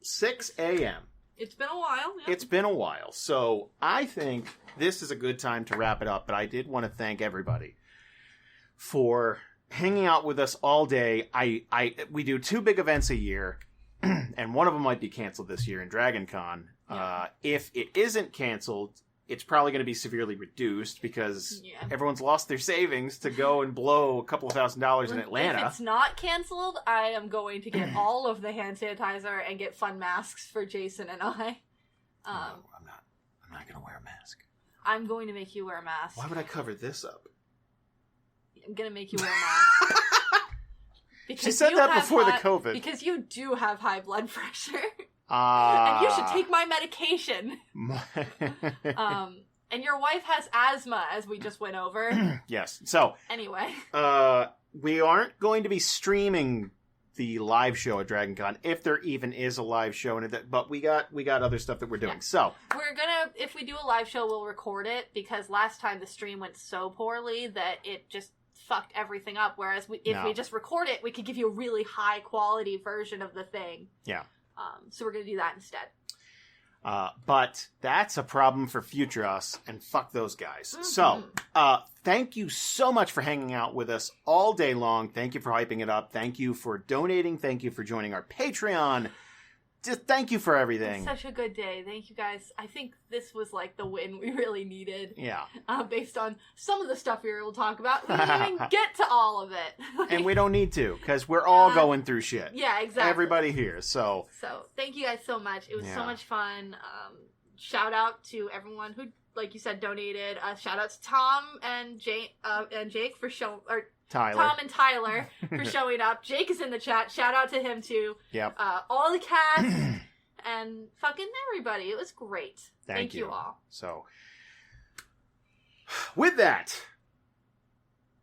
6 a.m. It's been a while. Yeah. It's been a while. So I think this is a good time to wrap it up. But I did want to thank everybody for hanging out with us all day. We do 2 big events a year, and one of them might be canceled this year in Dragon Con. Yeah. If it isn't canceled, it's probably going to be severely reduced because everyone's lost their savings to go and blow a couple of $1,000s in Atlanta. If it's not canceled, I am going to get all of the hand sanitizer and get fun masks for Jason and I. No, I'm not going to wear a mask. I'm going to make you wear a mask. And why would I cover this up? I'm going to make you wear a mask. She said that before the COVID. Because you do have high blood pressure. And you should take my medication. And your wife has asthma, as we just went over. Yes. So anyway, we aren't going to be streaming the live show at Dragon Con, if there even is a live show, but we got other stuff that we're doing. Yeah. So we're gonna, if we do a live show, we'll record it because last time the stream went so poorly that it just fucked everything up. Whereas if we just record it, we could give you a really high quality version of the thing. Yeah. So we're going to do that instead. But that's a problem for future us, and fuck those guys. Mm-hmm. So, thank you so much for hanging out with us all day long. Thank you for hyping it up. Thank you for donating. Thank you for joining our Patreon. Just thank you for everything. It's such a good day. Thank you guys. I think this was like the win we really needed. Yeah. Based on some of the stuff we were able to talk about. We didn't even get to all of it. And we don't need to, because we're all going through shit. Yeah, exactly. Everybody here, so. So, thank you guys so much. It was so much fun. Shout out to everyone who, like you said, donated. Shout out to Tom and Jake for Tom and Tyler for showing up. Jake is in the chat. Shout out to him too. Yep. All the cast and fucking everybody. It was great. Thank you all. So, with that,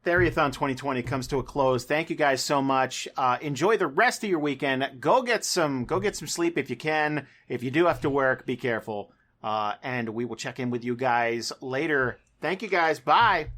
Theriathon 2020 comes to a close. Thank you guys so much. Enjoy the rest of your weekend. Go get some sleep if you can. If you do have to work, be careful. And we will check in with you guys later. Thank you guys. Bye.